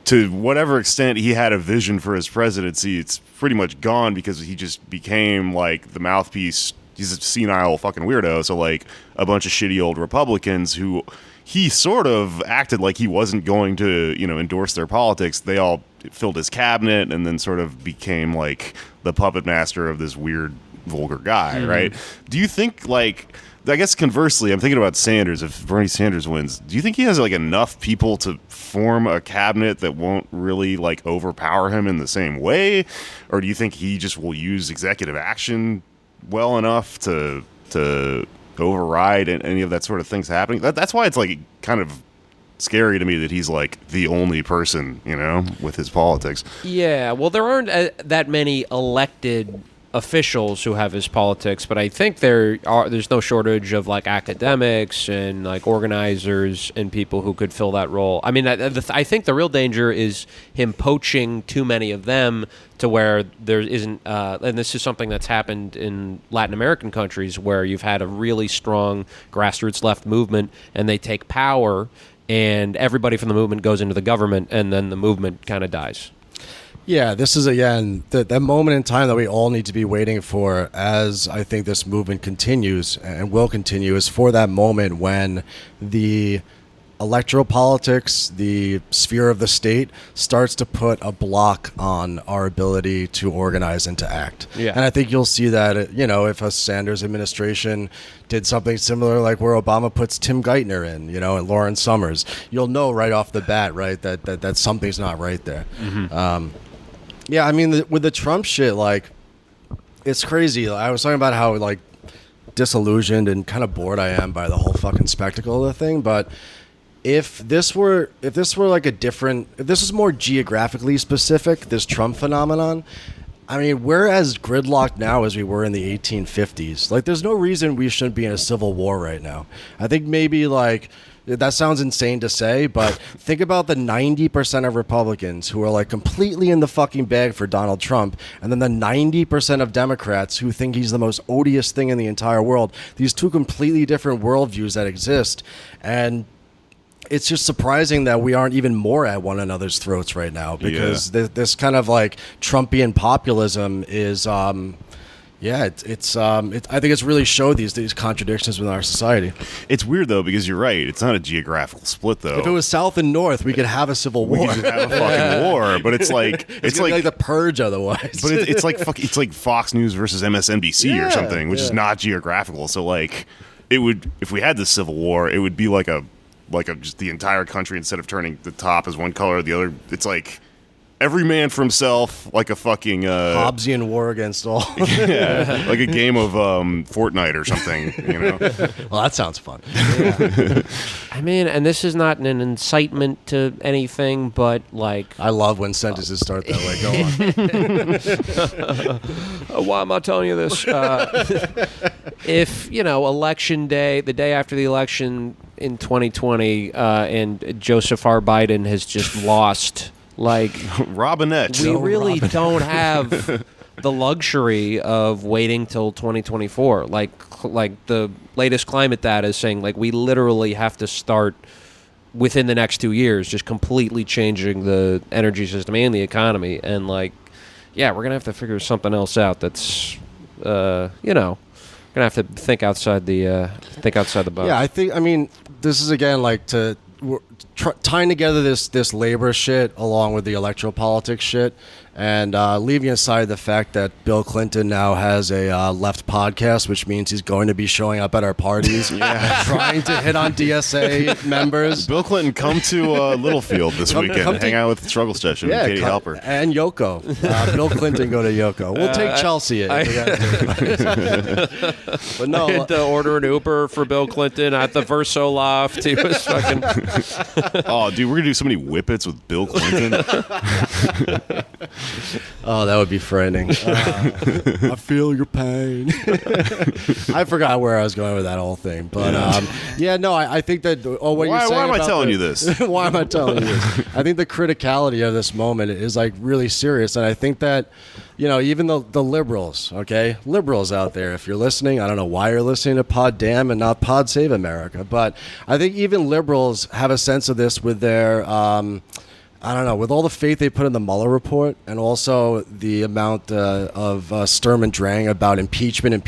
to whatever extent he had a vision for his presidency, it's pretty much gone because he just became like the mouthpiece. He's a senile fucking weirdo. So like a bunch of shitty old Republicans who he sort of acted like he wasn't going to, endorse their politics. They all filled his cabinet and then sort of became like the puppet master of this weird, vulgar guy, right? Do you think like, I guess conversely, I'm thinking about Sanders. If Bernie Sanders wins, do you think he has like enough people to form a cabinet that won't really like overpower him in the same way, or do you think he just will use executive action well enough to override any of that sort of things happening? That's why it's like kind of scary to me that he's like the only person, with his politics. Yeah, well, there aren't that many elected officials who have his politics, but I think there's no shortage of like academics and like organizers and people who could fill that role. I mean, I think the real danger is him poaching too many of them to where there isn't, and this is something that's happened in Latin American countries where you've had a really strong grassroots left movement and they take power and everybody from the movement goes into the government and then the movement kind of dies. Yeah, this is, again, that moment in time that we all need to be waiting for as I think this movement continues and will continue is for that moment when the electoral politics, the sphere of the state, starts to put a block on our ability to organize and to act. Yeah. And I think you'll see that, if a Sanders administration did something similar like where Obama puts Tim Geithner in, and Lawrence Summers, you'll know right off the bat, right, that something's not right there. Yeah, I mean, with the Trump shit, like, it's crazy. I was talking about how, like, disillusioned and kind of bored I am by the whole fucking spectacle of the thing. But if this were like if this was more geographically specific, this Trump phenomenon, I mean, we're as gridlocked now as we were in the 1850s. Like, there's no reason we shouldn't be in a civil war right now. I think maybe, like, that sounds insane to say, but think about the 90% of Republicans who are like completely in the fucking bag for Donald Trump, and then the 90% of Democrats who think he's the most odious thing in the entire world. These two completely different worldviews that exist, and it's just surprising that we aren't even more at one another's throats right now, because this kind of like Trumpian populism is, I think it's really showed these contradictions within our society. It's weird though, because you're right. It's not a geographical split though. If it was South and North, we could have a civil war. We could have a fucking war, but it's like it's like the purge otherwise. But it's like Fox News versus MSNBC or something, which is not geographical. So like, it would, if we had this civil war, it would be like a just the entire country, instead of turning the top as one color or the other. It's like every man for himself, like a fucking Hobbesian war against all. Yeah, like a game of Fortnite or something. Well, that sounds fun. Yeah. I mean, and this is not an incitement to anything, but like, I love when sentences start that way. Go on. Why am I telling you this? If election day, the day after the election in 2020, and Joseph R. Biden has just lost. Like, Robinette. We really don't have the luxury of waiting till 2024. Like the latest climate data is saying, like, we literally have to start within the next 2 years, just completely changing the energy system and the economy. And like, yeah, we're gonna have to figure something else out. That's, gonna have to think outside the box. Yeah, I mean, this is again like tying together this labor shit along with the electoral politics shit, and leaving aside the fact that Bill Clinton now has a left podcast, which means he's going to be showing up at our parties, trying to hit on DSA members. Bill Clinton, come to Littlefield this weekend. Hang out with Struggle Session and Katie Halper. And Yoko. Bill Clinton, go to Yoko. We'll take Chelsea. But no, I had to order an Uber for Bill Clinton at the Verso Loft. He was fucking... Oh, dude, we're going to do so many whippets with Bill Clinton. Oh, that would be frightening. I feel your pain. I forgot where I was going with that whole thing, but I think that. Oh, what you're saying? Why am I about telling you this? Why am I telling you this? I think the criticality of this moment is like really serious, and I think that even the liberals, liberals out there, if you're listening, I don't know why you're listening to Pod Damn and not Pod Save America, but I think even liberals have a sense of this with their. I don't know, with all the faith they put in the Mueller report and also the amount of Sturm and Drang about impeachment,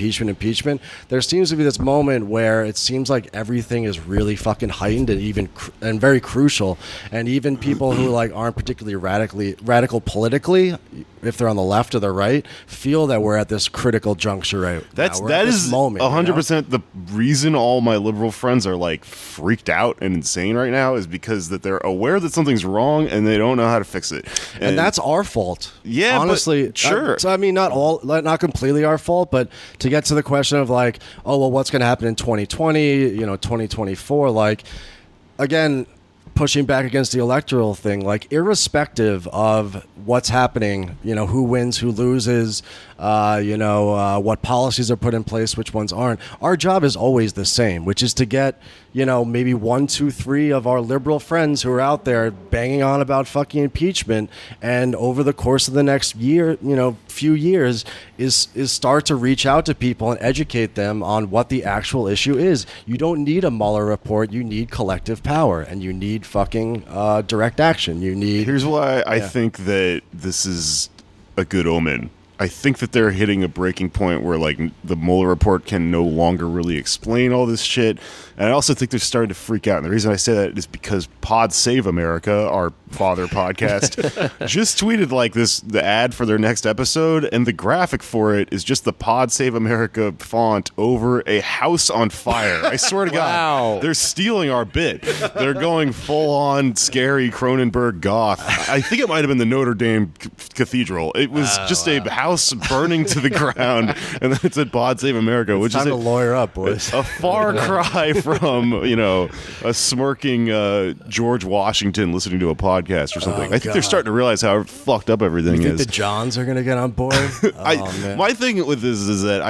there seems to be this moment where it seems like everything is really fucking heightened and very crucial. And even people who aren't particularly radical politically, if they're on the left or the right, feel that we're at this critical juncture right now. That is 100% the reason all my liberal friends are freaked out and insane right now is because that they're aware that something's wrong and they don't know how to fix it. And that's our fault. Yeah, honestly, sure. So I mean, not completely our fault, but to get to the question of what's going to happen in 2020, 2024, again, pushing back against the electoral thing, irrespective of what's happening, who wins, who loses, what policies are put in place, which ones aren't. Our job is always the same, which is to get, maybe 1, 2, 3 of our liberal friends who are out there banging on about fucking impeachment. And over the course of the next year, few years is start to reach out to people and educate them on what the actual issue is. You don't need a Mueller report. You need collective power and you need fucking direct action. Here's why I think that this is a good omen. I think that they're hitting a breaking point where the Mueller report can no longer really explain all this shit. And I also think they're starting to freak out. And the reason I say that is because Pod Save America, our father podcast, just tweeted the ad for their next episode, and the graphic for it is just the Pod Save America font over a house on fire. I swear to God, they're stealing our bit. They're going full on scary Cronenberg goth. I think it might have been the Notre Dame Cathedral. It was just a house burning to the ground, and then it said Pod Save America, which is time to lawyer up, boys. A far cry from a smirking George Washington listening to a podcast or something. I think they're starting to realize how fucked up everything is. You think the Johns are going to get on board? Man. My thing with this is that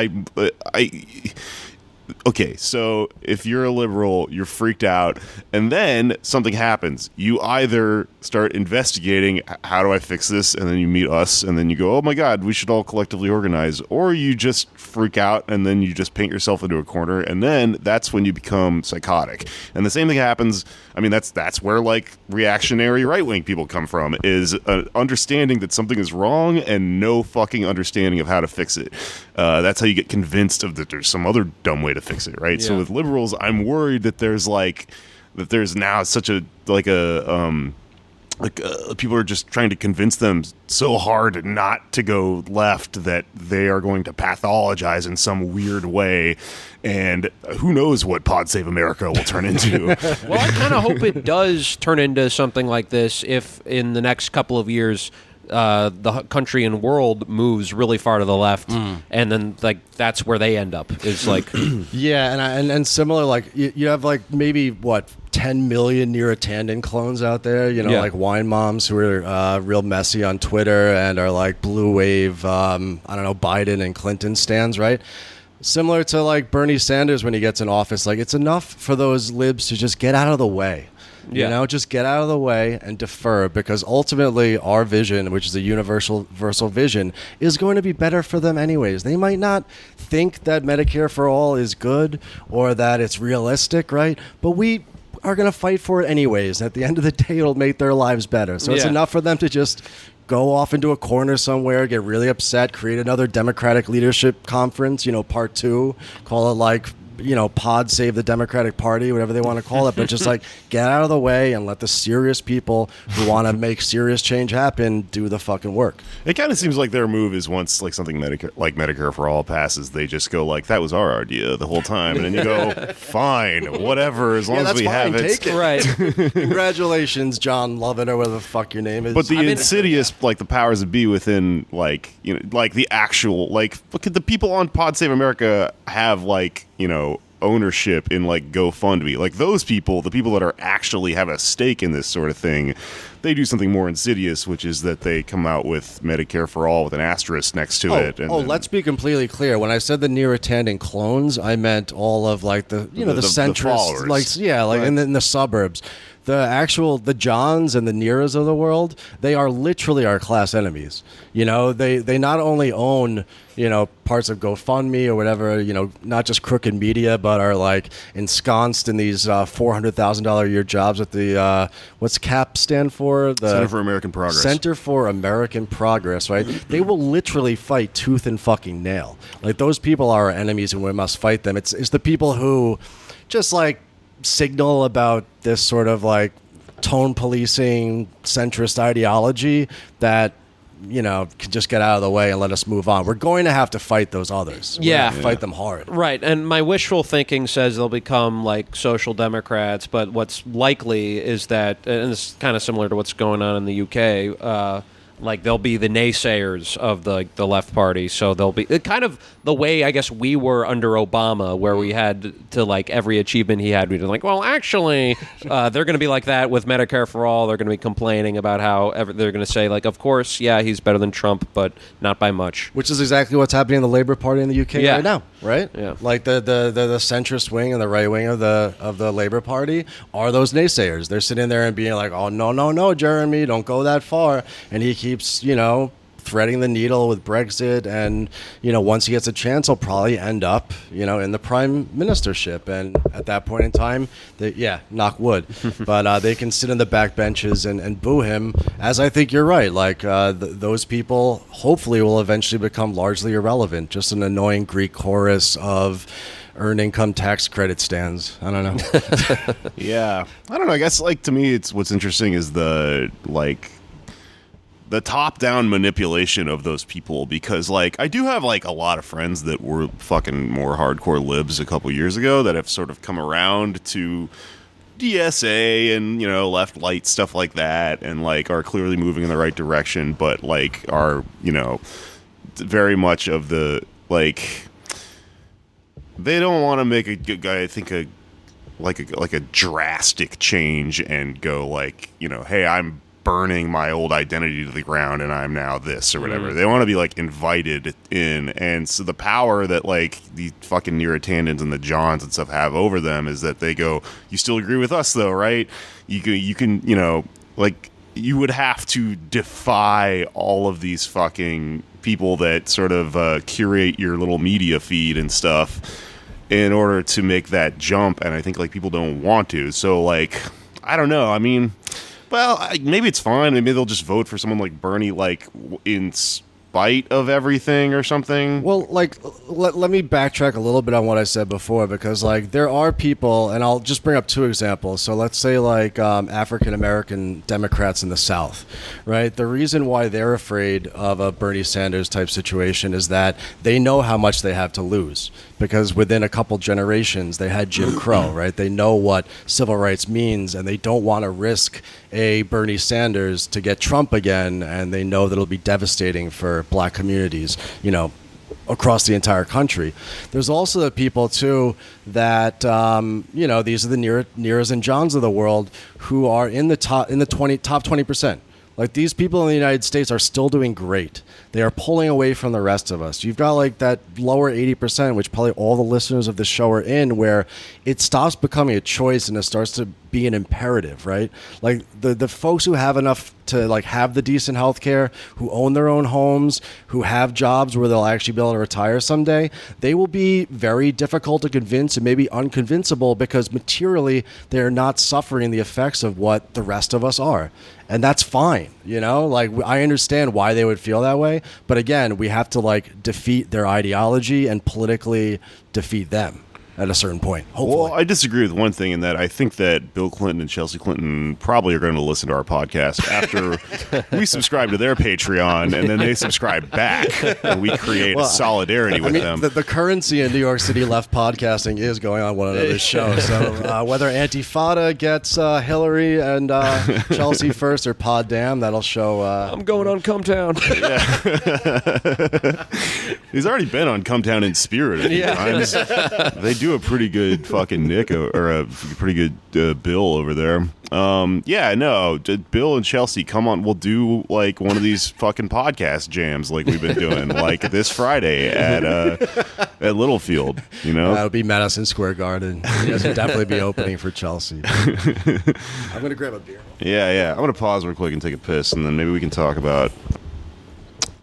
okay, so if you're a liberal, you're freaked out, and then something happens. You either start investigating, how do I fix this? And then you meet us, and then you go, oh my God, we should all collectively organize. Or you just freak out, and then you just paint yourself into a corner, and then that's when you become psychotic. And the same thing happens, I mean, that's where reactionary right-wing people come from, is an understanding that something is wrong and no fucking understanding of how to fix it. That's how you get convinced that there's some other dumb way to fix it, right? Yeah. So with liberals, I'm worried that there's now such people are just trying to convince them so hard not to go left that they are going to pathologize in some weird way, and who knows what Pod Save America will turn into. Well, I kind of hope it does turn into something like this if in the next couple of years the country and world moves really far to the left, and then that's where they end up. Is yeah, and similar. You have maybe 10 million Neurotandon clones out there. Like wine moms who are real messy on Twitter and are blue wave. I don't know, Biden and Clinton stands, right? Similar to Bernie Sanders when he gets in office. It's enough for those libs to just get out of the way. Yeah. Just get out of the way and defer, because ultimately our vision, which is a universal vision, is going to be better for them anyways. They might not think that Medicare for all is good or that it's realistic, right? But we are going to fight for it anyways. At the end of the day, it'll make their lives better. So it's enough for them to just go off into a corner somewhere, get really upset, create another Democratic leadership conference, part 2, call it Pod Save the Democratic Party, whatever they want to call it, but just get out of the way and let the serious people who want to make serious change happen do the fucking work. It kind of seems like their move is once something Medicare for all passes, they just go that was our idea the whole time, and then you go, fine, whatever, as long as we have it. Take it. Right. Congratulations, John Lovett, or whatever the fuck your name is. But the insidious, the powers that be within, the actual, look at the people on Pod Save America have ownership in GoFundMe. Those people, the people that are actually have a stake in this sort of thing, they do something more insidious, which is that they come out with Medicare for all with an asterisk next to it. And then, let's be completely clear. When I said the near-attendant clones, I meant all of like the centrist, followers. in the suburbs. The Johns and the Neras of the world, they are literally our class enemies. They not only own, parts of GoFundMe or whatever, not just crooked media, but are like ensconced in these $400,000 a year jobs at the, what's CAP stand for? The Center for American Progress. Center for American Progress, right? They will literally fight tooth and fucking nail. Like, those people are our enemies and we must fight them. It's the people who just like signal about this sort of like tone policing centrist ideology that can just get out of the way and let us move on. We're going to have to fight those others. We're gonna have to fight them hard. Right, and my wishful thinking says they'll become like social democrats, but what's likely is that, and it's kind of similar to what's going on in the UK, like they'll be the naysayers of the left party. So they'll be kind of the way I guess we were under Obama, where we had to like every achievement he had, we were like, well, actually, they're going to be like that with Medicare for all. They're going to be complaining about how they're going to say like, of course, yeah, he's better than Trump, but not by much. Which is exactly what's happening in the Labor Party in the UK right now, right? Yeah. Like the centrist wing and the right wing of the Labor Party are those naysayers. They're sitting there and being like, oh no, Jeremy, don't go that far, and he keeps threading the needle with Brexit, and once he gets a chance, he'll probably end up in the prime ministership, and at that point in time, knock wood, but they can sit in the back benches and boo him. As I think you're right, like those people hopefully will eventually become largely irrelevant, just an annoying Greek chorus of earned income tax credit stands. I don't know. Yeah, I don't know. I guess like to me, it's what's interesting is the top-down manipulation of those people, because like I do have like a lot of friends that were fucking more hardcore libs a couple years ago that have sort of come around to DSA and left light stuff like that, and like are clearly moving in the right direction, but like are very much of the like they don't want to make I think a drastic change and go like hey, I'm burning my old identity to the ground and I'm now this or whatever. They want to be like invited in, and so the power that like the fucking near-attendants and the Johns and stuff have over them is that they go, you still agree with us though, right? You can like you would have to defy all of these fucking people that sort of curate your little media feed and stuff in order to make that jump, and I think like people don't want to. So like I don't know, I mean, well, maybe it's fine. Maybe they'll just vote for someone like Bernie, like in spite of everything or something. Well, like, let me backtrack a little bit on what I said before, because like there are people, and I'll just bring up two examples. So let's say like African American Democrats in the South, right? The reason why they're afraid of a Bernie Sanders type situation is that they know how much they have to lose, because within a couple generations they had Jim Crow, right? They know what civil rights means, and they don't want to risk a Bernie Sanders to get Trump again, and they know that it'll be devastating for black communities, across the entire country. There's also the people too that these are the Neras and Johns of the world who are in the top 20%. Like, these people in the United States are still doing great. They are pulling away from the rest of us. You've got like that lower 80%, which probably all the listeners of this show are in, where it stops becoming a choice and it starts to be an imperative, right? Like the folks who have enough to like have the decent health care, who own their own homes, who have jobs where they'll actually be able to retire someday, they will be very difficult to convince and maybe unconvincible, because materially they're not suffering the effects of what the rest of us are. And that's fine, like I understand why they would feel that way. But again, we have to like defeat their ideology and politically defeat them at a certain point, hopefully. Well, I disagree with one thing in that I think that Bill Clinton and Chelsea Clinton probably are going to listen to our podcast after we subscribe to their Patreon, and then they subscribe back, and we create a solidarity with them. The currency in New York City left podcasting is going on one another's show. So whether Antifada gets Hillary and Chelsea first, or Pod Damn, that'll show. I'm going on Cumtown. He's already been on Cumtown in spirit a few times. They do do a pretty good fucking Nick or a pretty good Bill over there. Yeah, no, Bill and Chelsea, come on, we'll do like one of these fucking podcast jams like we've been doing, like this Friday at Littlefield. You know, that'll be Madison Square Garden. You guys will definitely be opening for Chelsea. I'm gonna grab a beer. Yeah. I'm gonna pause real quick and take a piss, and then maybe we can talk about.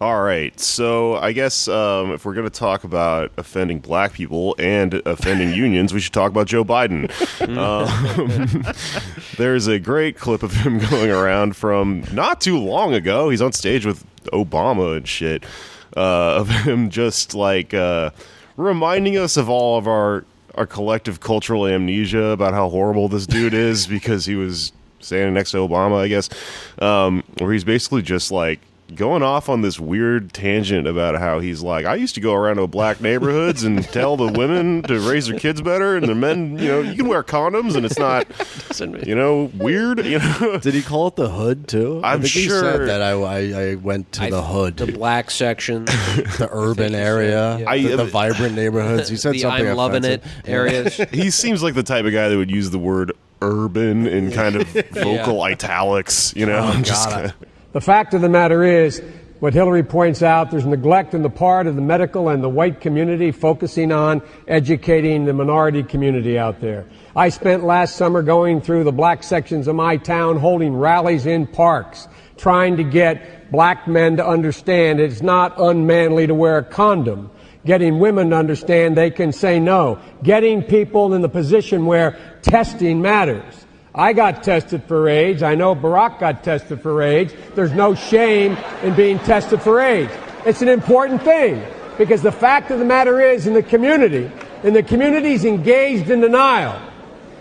All right, so I guess if we're going to talk about offending black people and offending unions, we should talk about Joe Biden. There's a great clip of him going around from not too long ago. He's on stage with Obama and shit, of him just like reminding us of all of our collective cultural amnesia about how horrible this dude is because he was standing next to Obama, I guess, where he's basically just like, going off on this weird tangent about how he's like, I used to go around to black neighborhoods and tell the women to raise their kids better, and the men, you can wear condoms and it's not, weird. Did he call it the hood too? I'm I think sure he said that I went to the hood, the black section, the urban area, the vibrant neighborhoods. He said the something I'm loving offensive. it areas. He seems like the type of guy that would use the word urban in kind of vocal italics. The fact of the matter is, what Hillary points out, there's neglect on the part of the medical and the white community focusing on educating the minority community out there. I spent last summer going through the black sections of my town, holding rallies in parks, trying to get black men to understand it's not unmanly to wear a condom, getting women to understand they can say no, getting people in the position where testing matters. I got tested for AIDS. I know Barack got tested for AIDS. There's no shame in being tested for AIDS. It's an important thing because the fact of the matter is in the community's engaged in denial.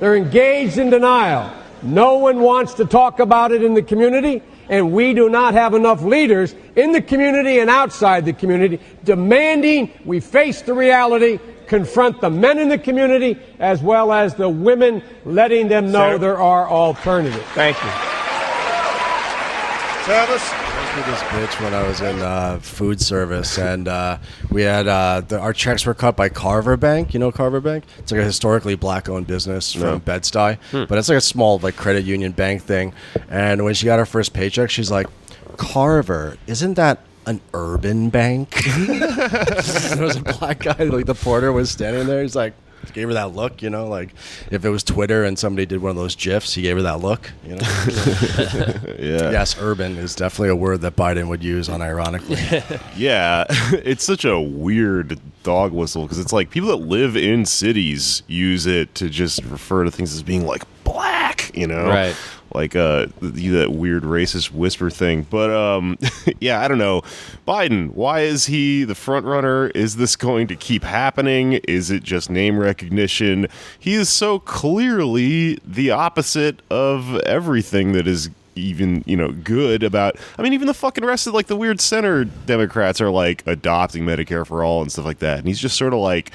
They're engaged in denial. No one wants to talk about it in the community, and we do not have enough leaders in the community and outside the community demanding we face the reality, confront the men in the community as well as the women, letting them know there are alternatives. Thank you. Travis? I went through this bitch when I was in food service, and we had our checks were cut by Carver Bank. You know Carver Bank? It's like a historically black-owned business from Bed-Stuy, but it's like a small like credit union bank thing. And when she got her first paycheck, she's like, "Carver, isn't that an urban bank?" There was a black guy, like the porter was standing there. He's like, gave her that look, like if it was Twitter and somebody did one of those GIFs, he gave her that look, Yeah. Yes, urban is definitely a word that Biden would use unironically. Yeah, it's such a weird dog whistle because it's like people that live in cities use it to just refer to things as being like black, Right. Like that weird racist whisper thing. But yeah, I don't know. Biden, why is he the front runner? Is this going to keep happening? Is it just name recognition? He is so clearly the opposite of everything that is even, good about. I mean, even the fucking rest of like the weird center Democrats are like adopting Medicare for all and stuff like that. And he's just sort of like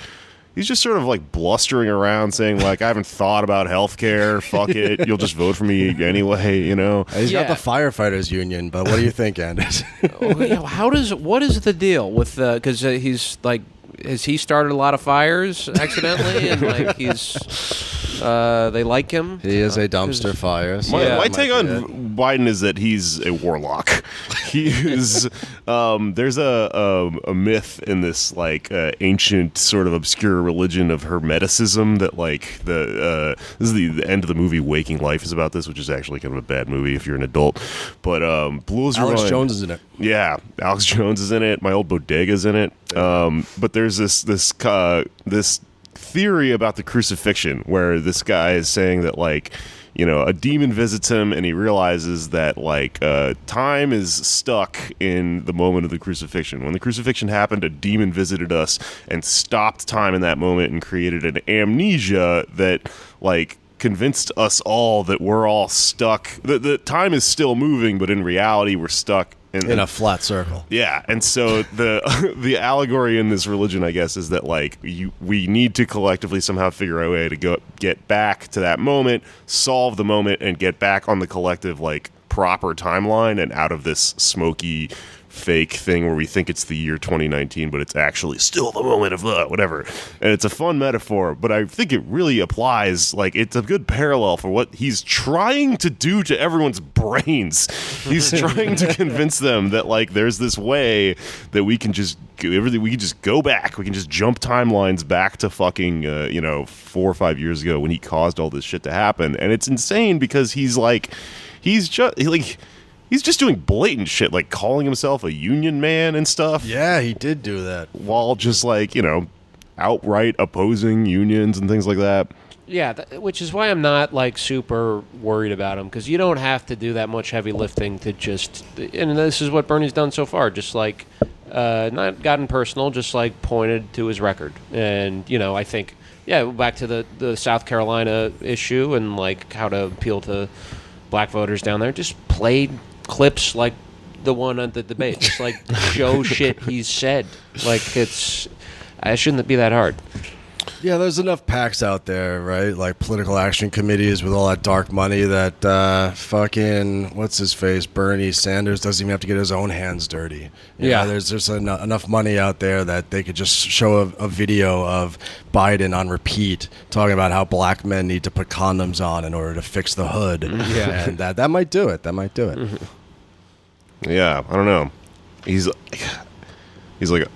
blustering around saying like, I haven't thought about healthcare. Fuck it. You'll just vote for me anyway, He's got the firefighters union, but what do you think, Anders? What is the deal with because he's like, has he started a lot of fires accidentally and like they like him? He is a dumpster fire. So my take on Biden is that he's a warlock. He is. There's a myth in this like ancient sort of obscure religion of Hermeticism that like this is the end of the movie Waking Life is about this, which is actually kind of a bad movie if you're an adult, but blows your mind. Alex Jones is in it. Yeah, Alex Jones is in it. My old bodega's in it. But there's this theory about the crucifixion where this guy is saying that like, a demon visits him and he realizes that like time is stuck in the moment of the crucifixion. When the crucifixion happened, a demon visited us and stopped time in that moment and created an amnesia that like convinced us all that we're all stuck. The time is still moving, but in reality we're stuck in a flat circle. Yeah, and so the allegory in this religion, I guess, is that like we need to collectively somehow figure out a way to get back to that moment, solve the moment, and get back on the collective like proper timeline and out of this smoky fake thing where we think it's the year 2019, but it's actually still the moment of whatever. And it's a fun metaphor, but I think it really applies. Like, it's a good parallel for what he's trying to do to everyone's brains. He's trying to convince them that, like, there's this way that we can just go back. We can just jump timelines back to fucking 4 or 5 years ago when he caused all this shit to happen. And it's insane because he's just doing blatant shit, like calling himself a union man and stuff. Yeah, he did do that. While just outright opposing unions and things like that. Yeah, which is why I'm not like super worried about him, because you don't have to do that much heavy lifting to just. And this is what Bernie's done so far, just like not gotten personal, just like pointed to his record. And I think back to the South Carolina issue and like how to appeal to black voters down there. Just played clips like the one at the debate, just like show shit he's said. Like it shouldn't be that hard. Yeah, there's enough PACs out there, right? Like political action committees with all that dark money that fucking, what's his face, Bernie Sanders doesn't even have to get his own hands dirty. You know, there's just enough money out there that they could just show a video of Biden on repeat talking about how black men need to put condoms on in order to fix the hood. Yeah. And that might do it. That might do it. Mm-hmm. Yeah, I don't know. He's like,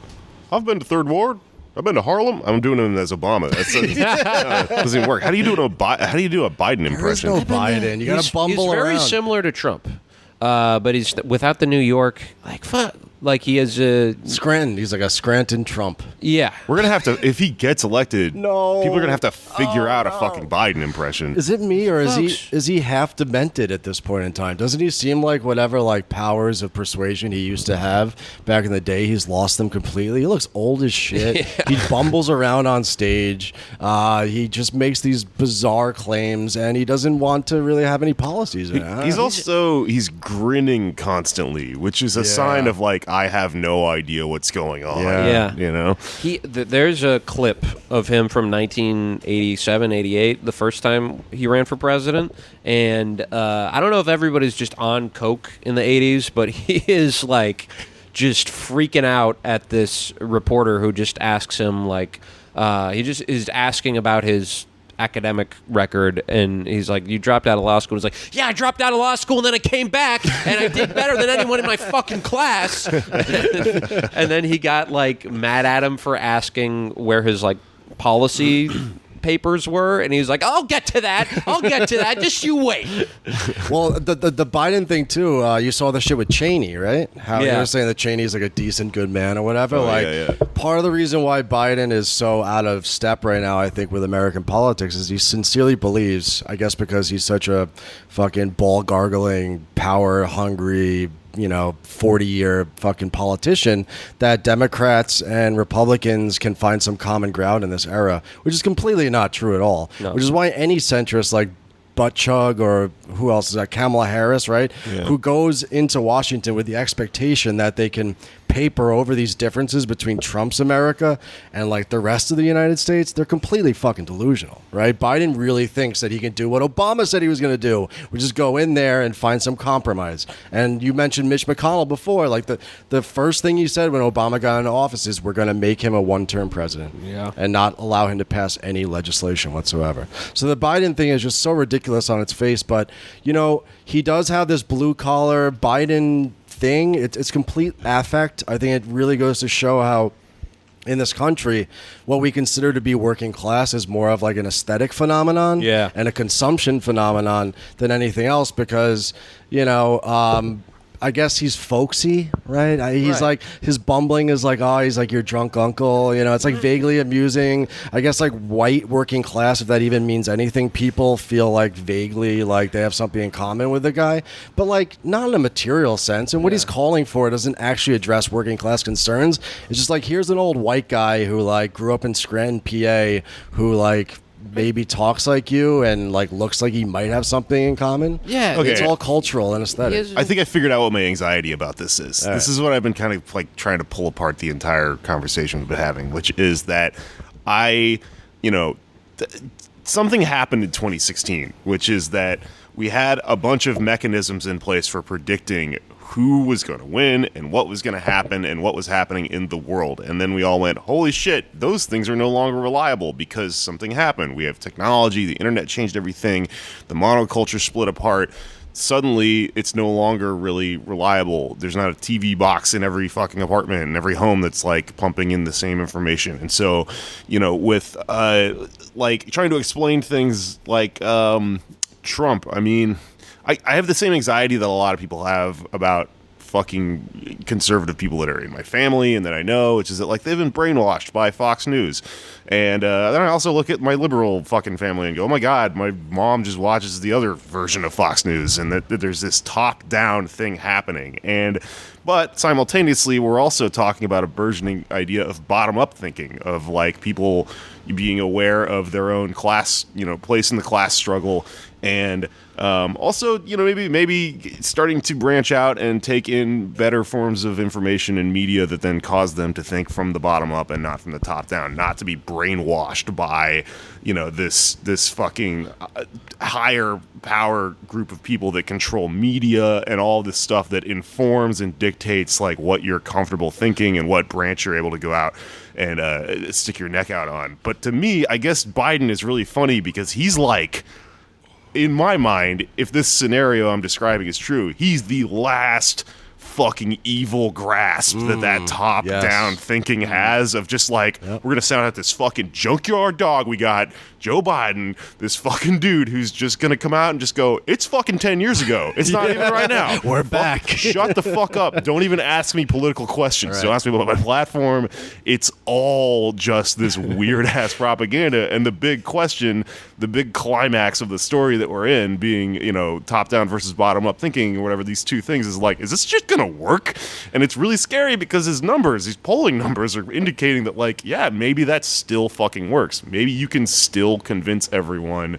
I've been to Third Ward. I've been to Harlem. I'm doing it as Obama. That doesn't even work. How do you do a Biden impression? There's no Biden. You got to bumble around. He's very similar to Trump, but he's without the New York. Like he has a Scranton. He's like a Scranton Trump. Yeah, we're gonna have to, if he gets elected. No, people are gonna have to figure out a fucking Biden impression. Is it me, or is he half demented at this point in time? Doesn't he seem like whatever like powers of persuasion he used to have back in the day, he's lost them completely? He looks old as shit. Yeah. He bumbles around on stage. He just makes these bizarre claims, and he doesn't want to really have any policies. He's grinning constantly, which is a sign of like, I have no idea what's going on. Yeah. There's a clip of him from 1987, 88, the first time he ran for president. And I don't know if everybody's just on coke in the 80s, but he is like just freaking out at this reporter who just asks him like, he just is asking about his academic record, and he's like, you dropped out of law school. He's like, yeah, I dropped out of law school and then I came back and I did better than anyone in my fucking class. And then he got like mad at him for asking where his like policy papers were, and he's like, I'll get to that, just you wait. Well, the Biden thing too, you saw the shit with Cheney, right? How you were saying that Cheney's like a decent good man or whatever. Part of the reason why Biden is so out of step right now, I think, with American politics is he sincerely believes, I guess because he's such a fucking ball gargling, power hungry 40-year fucking politician, that Democrats and Republicans can find some common ground in this era, which is completely not true at all. No. Which is why any centrist like Buttigieg, or who else is that, Kamala Harris, right? Yeah. Who goes into Washington with the expectation that they can paper over these differences between Trump's America and like the rest of the United States, they're completely fucking delusional, right? Biden really thinks that he can do what Obama said he was going to do, which is go in there and find some compromise. And you mentioned Mitch McConnell before, like the first thing he said when Obama got into office is we're going to make him a one-term president and not allow him to pass any legislation whatsoever. So the Biden thing is just so ridiculous on its face, but he does have this blue-collar Biden thing. It's complete affect. I think it really goes to show how in this country what we consider to be working class is more of like an aesthetic phenomenon and a consumption phenomenon than anything else, because I guess he's folksy, right? He's like, his bumbling is like, he's like your drunk uncle. It's like vaguely amusing. I guess like white working class, if that even means anything, people feel like vaguely like they have something in common with the guy, but like not in a material sense. And what he's calling for doesn't actually address working class concerns. It's just like, here's an old white guy who like grew up in Scranton, PA, who like maybe talks like you and like looks like he might have something in common. Yeah. Okay. It's all cultural and aesthetic. I think I figured out what my anxiety about this is. All this is what I've been kind of like trying to pull apart the entire conversation we've been having, which is that something happened in 2016, which is that we had a bunch of mechanisms in place for predicting who was going to win and what was going to happen and what was happening in the world. And then we all went, holy shit, those things are no longer reliable because something happened. We have technology, the internet changed everything, the monoculture split apart. Suddenly, it's no longer really reliable. There's not a TV box in every fucking apartment and every home that's like pumping in the same information. And so, with like trying to explain things like Trump, I mean, I have the same anxiety that a lot of people have about fucking conservative people that are in my family and that I know, which is that like they've been brainwashed by Fox News. And then I also look at my liberal fucking family and go, oh my God, my mom just watches the other version of Fox News, and that there's this top-down thing happening. But simultaneously, we're also talking about a burgeoning idea of bottom-up thinking, of like people being aware of their own class, place in the class struggle, and also, maybe starting to branch out and take in better forms of information and media that then cause them to think from the bottom up and not from the top down, not to be brainwashed by, this fucking higher power group of people that control media and all this stuff that informs and dictates like what you're comfortable thinking and what branch you're able to go out and stick your neck out on. But to me, I guess Biden is really funny because he's like, in my mind, if this scenario I'm describing is true, he's the last fucking evil grasp that top-down thinking has of just like, we're going to sound out this fucking junkyard dog we got, Joe Biden, this fucking dude who's just going to come out and just go, it's fucking 10 years ago. It's not even right now. We're back. Shut the fuck up. Don't even ask me political questions. Right. Don't ask me about my platform. It's all just this weird-ass propaganda. And the big question, the big climax of the story that we're in being, top-down versus bottom-up thinking or whatever, these two things is like, is this just going to work? And it's really scary because his polling numbers are indicating that like, yeah, maybe that still fucking works. Maybe you can still convince everyone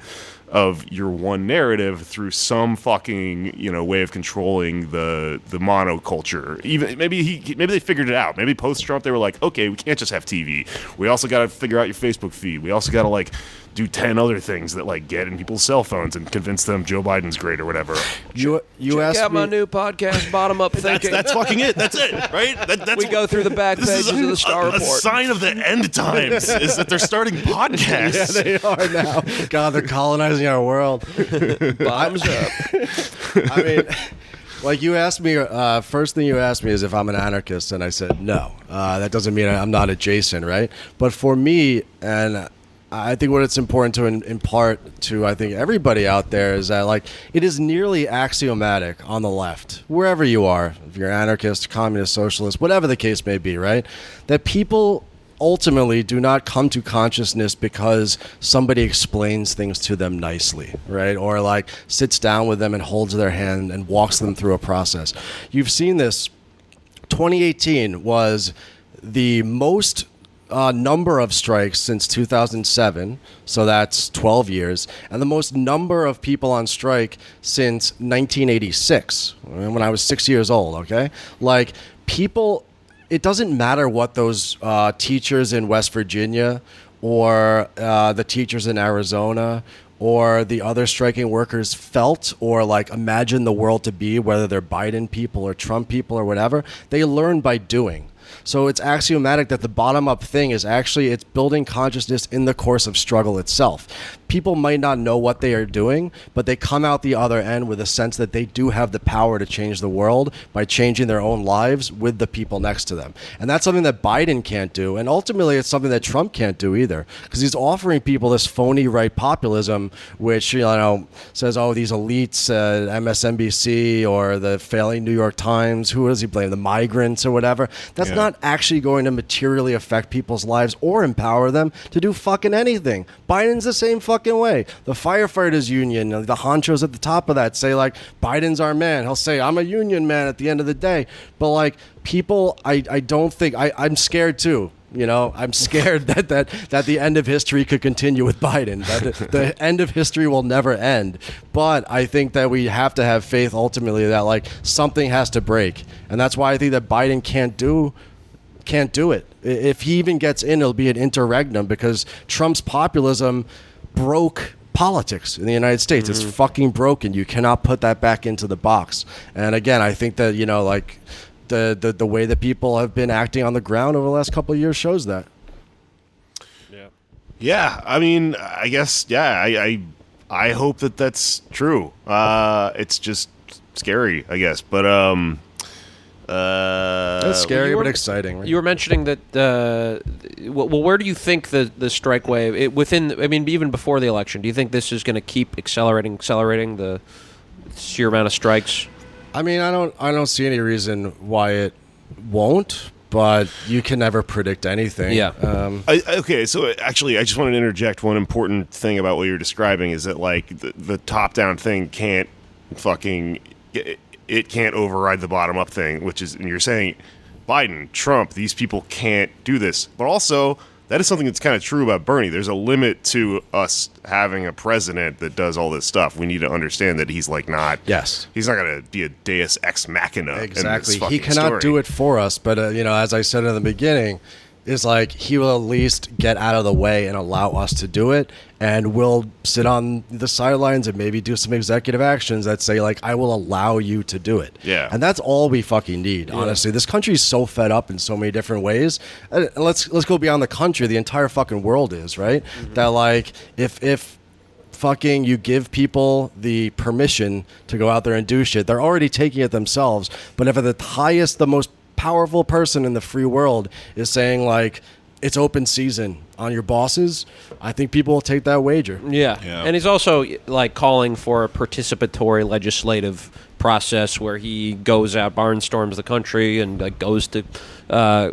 of your one narrative through some fucking way of controlling the monoculture. Even maybe they figured it out. Maybe post Trump they were like, okay, we can't just have TV. We also got to figure out your Facebook feed. We also got to like do 10 other things that like get in people's cell phones and convince them Joe Biden's great or whatever. You check out my new podcast, Bottom Up Thinking. That's fucking it. That's it, right? We go through the back pages of the Star Report. A sign of the end times is that they're starting podcasts. Yeah, they are now. God, they're colonizing our world. Bottoms up. I mean, like you asked me, first thing you asked me is if I'm an anarchist, and I said no. That doesn't mean I'm not adjacent, right? But for me, and I think what it's important to impart to, I think, everybody out there is that, like, it is nearly axiomatic on the left, wherever you are, if you're anarchist, communist, socialist, whatever the case may be, right, that people ultimately do not come to consciousness because somebody explains things to them nicely, right, or, like, sits down with them and holds their hand and walks them through a process. You've seen this. 2018 was the most number of strikes since 2007, so that's 12 years, and the most number of people on strike since 1986, when I was 6 years old, okay? Like, people, it doesn't matter what those teachers in West Virginia or the teachers in Arizona or the other striking workers felt or like imagined the world to be, whether they're Biden people or Trump people or whatever, they learn by doing. So it's axiomatic that the bottom-up thing is actually, it's building consciousness in the course of struggle itself. People might not know what they are doing, but they come out the other end with a sense that they do have the power to change the world by changing their own lives with the people next to them. And that's something that Biden can't do. And ultimately, it's something that Trump can't do either, because he's offering people this phony right populism, which, says, oh, these elites at MSNBC or the failing New York Times, who does he blame? The migrants or whatever. That's not actually going to materially affect people's lives or empower them to do fucking anything. Biden's the same fucking way. The firefighters union, the honchos at the top of that say, like, Biden's our man. He'll say, I'm a union man at the end of the day. But, like, people, I don't think, I'm scared too. I'm scared that the end of history could continue with Biden, that the end of history will never end. But I think that we have to have faith ultimately that, like, something has to break. And that's why I think that Biden can't do it. If he even gets in, it'll be an interregnum, because Trump's populism broke politics in the United States. It's fucking broken. You cannot put that back into the box. And again, I think that, like the way that people have been acting on the ground over the last couple of years shows that. Yeah, I mean, I guess, I hope that that's true. It's just scary, I guess, but that's scary but exciting. Right? You were mentioning that. Well, where do you think the strike wave even before the election? Do you think this is going to keep accelerating the sheer amount of strikes? I mean, I don't see any reason why it won't. But you can never predict anything. Yeah. Okay, so actually, I just wanted to interject one important thing about what you're describing is that, like, the top-down thing can't fucking... It can't override the bottom-up thing, which is... And you're saying, Biden, Trump, these people can't do this. But also, that is something that's kind of true about Bernie. There's a limit to us having a president that does all this stuff. We need to understand that he's, like, not... Yes. He's not going to be a deus ex machina. Exactly. In this He cannot story. do it for us. But, as I said in the beginning, is like he will at least get out of the way and allow us to do it. And we'll sit on the sidelines and maybe do some executive actions that say, like, I will allow you to do it. Yeah. And that's all we fucking need, honestly. This country's so fed up in so many different ways. And let's go beyond the country. The entire fucking world is, right? That, like, if fucking you give people the permission to go out there and do shit, they're already taking it themselves. But if the most powerful person in the free world is saying, like, it's open season on your bosses, I think people will take that wager. Yeah. And he's also, like, calling for a participatory legislative process where he goes out, barnstorms the country, and goes to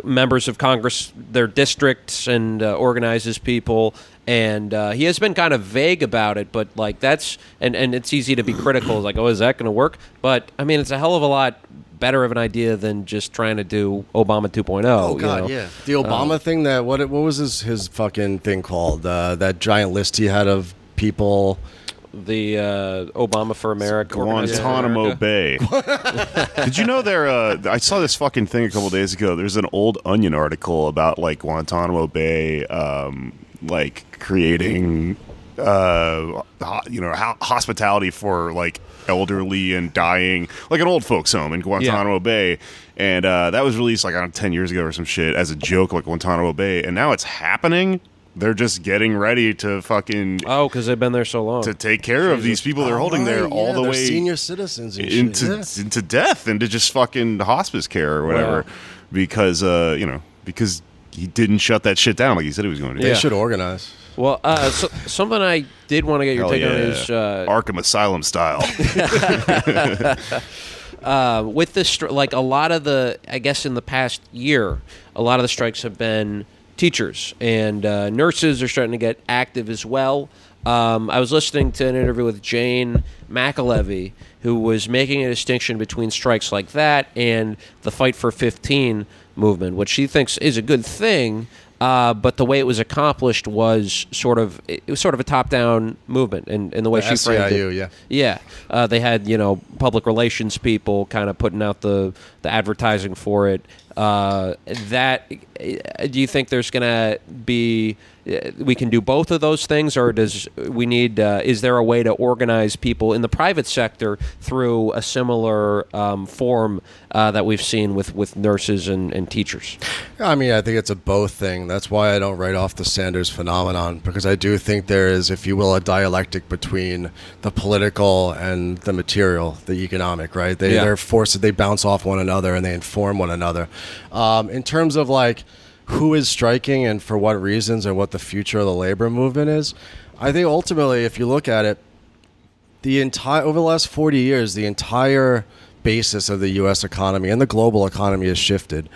members of Congress, their districts, and organizes people. And he has been kind of vague about it, but, like, that's and it's easy to be critical. It's like, oh, is that going to work? But I mean, it's a hell of a lot better of an idea than just trying to do Obama 2.0. Oh God, yeah. The Obama thing, that what was his fucking thing called? That giant list he had of people. The Obama for America, Guantanamo Bay. Did you know I saw this fucking thing a couple days ago. There's an old Onion article about, like, Guantanamo Bay, like, creating, hospitality for, like, elderly and dying, like an old folks home in Guantanamo Bay. And that was released, like, I don't know, 10 years ago or some shit as a joke, like Guantanamo Bay. And now it's happening. They're just getting ready to fucking... Oh, because they've been there so long. To take care of these people they're holding there all the way... senior citizens and into death, into just fucking hospice care or whatever. Wow. Because, because he didn't shut that shit down like he said he was going to. They should organize. Well, so something I did want to get your take on is... Arkham Asylum style. With this, like, a lot of the... I guess in the past year, a lot of the strikes have been teachers, and nurses are starting to get active as well. I was listening to an interview with Jane McAlevey, who was making a distinction between strikes like that and the Fight for 15 movement, which she thinks is a good thing. But the way it was accomplished was sort of a top-down movement, and the way she framed it. Yeah. They had, public relations people kind of putting out the advertising for it. Do you think there's going to be... we can do both of those things, or is there a way to organize people in the private sector through a similar form that we've seen with nurses and teachers? I mean, I think it's a both thing. That's why I don't write off the Sanders phenomenon, because I do think there is, if you will, a dialectic between the political and the material, the economic, right? They're forced, they bounce off one another and they inform one another. In terms of, like, who is striking and for what reasons and what the future of the labor movement is, I think ultimately, if you look at it, over the last 40 years, the entire basis of the U.S. economy and the global economy has shifted.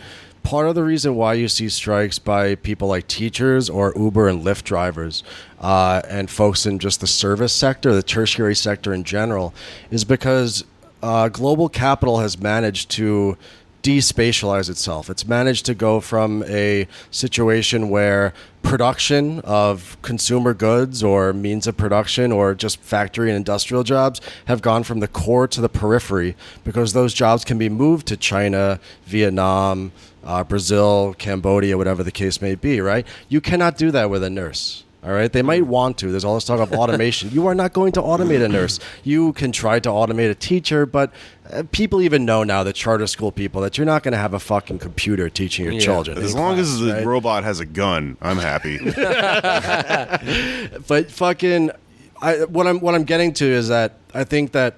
Part of the reason why you see strikes by people like teachers or Uber and Lyft drivers and folks in just the service sector, the tertiary sector in general, is because global capital has managed to despatialize itself. It's managed to go from a situation where production of consumer goods or means of production or just factory and industrial jobs have gone from the core to the periphery, because those jobs can be moved to China, Vietnam, Brazil, Cambodia, whatever the case may be, right? You cannot do that with a nurse. All right, they might want to. There's all this talk of automation. You are not going to automate a nurse. You can try to automate a teacher, but people even know now, the charter school people, that you're not going to have a fucking computer teaching your children. As long as the robot has a gun, I'm happy. But fucking, what I'm getting to is that I think that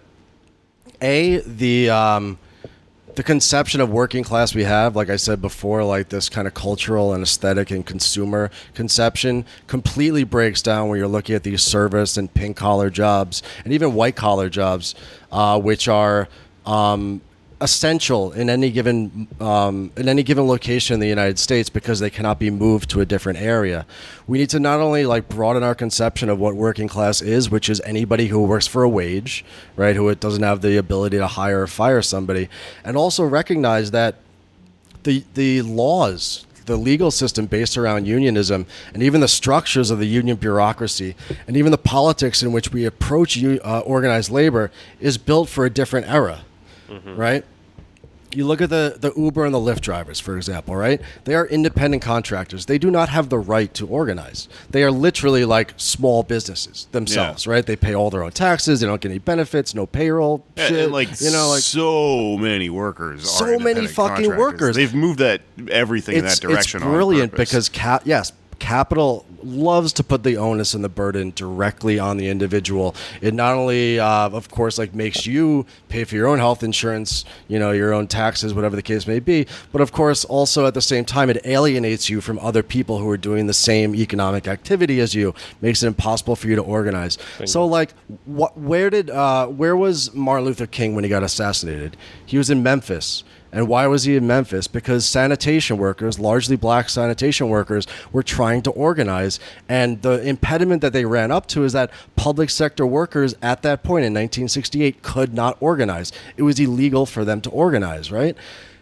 the conception of working class we have, like I said before, like this kind of cultural and aesthetic and consumer conception, completely breaks down when you're looking at these service and pink collar jobs and even white collar jobs, which are essential in any given location in the United States because they cannot be moved to a different area. We need to not only like broaden our conception of what working class is, which is anybody who works for a wage, right, who doesn't have the ability to hire or fire somebody, and also recognize that the laws, the legal system based around unionism, and even the structures of the union bureaucracy, and even the politics in which we approach organized labor is built for a different era, right? You look at the Uber and the Lyft drivers, for example, right? They are independent contractors. They do not have the right to organize. They are literally like small businesses themselves, right? They pay all their own taxes. They don't get any benefits, no payroll, shit. And like, so many workers so are many fucking workers. They've moved everything in that direction. It's brilliant on purpose. because capital loves to put the onus and the burden directly on the individual. It not only, of course, like makes you pay for your own health insurance, your own taxes, whatever the case may be, but of course, also at the same time, it alienates you from other people who are doing the same economic activity as you, makes it impossible for you to organize. So, like, where was Martin Luther King when he got assassinated? He was in Memphis. And why was he in Memphis? Because sanitation workers, largely black sanitation workers, were trying to organize. And the impediment that they ran up to is that public sector workers at that point in 1968 could not organize. It was illegal for them to organize, right?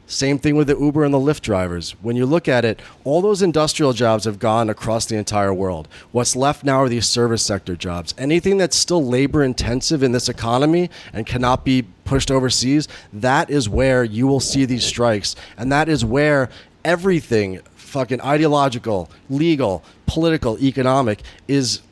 Same thing with the Uber and the Lyft drivers. When you look at it, all those industrial jobs have gone across the entire world. What's left now are these service sector jobs. Anything that's still labor intensive in this economy and cannot be pushed overseas, that is where you will see these strikes. And that is where everything fucking ideological, legal, political, economic is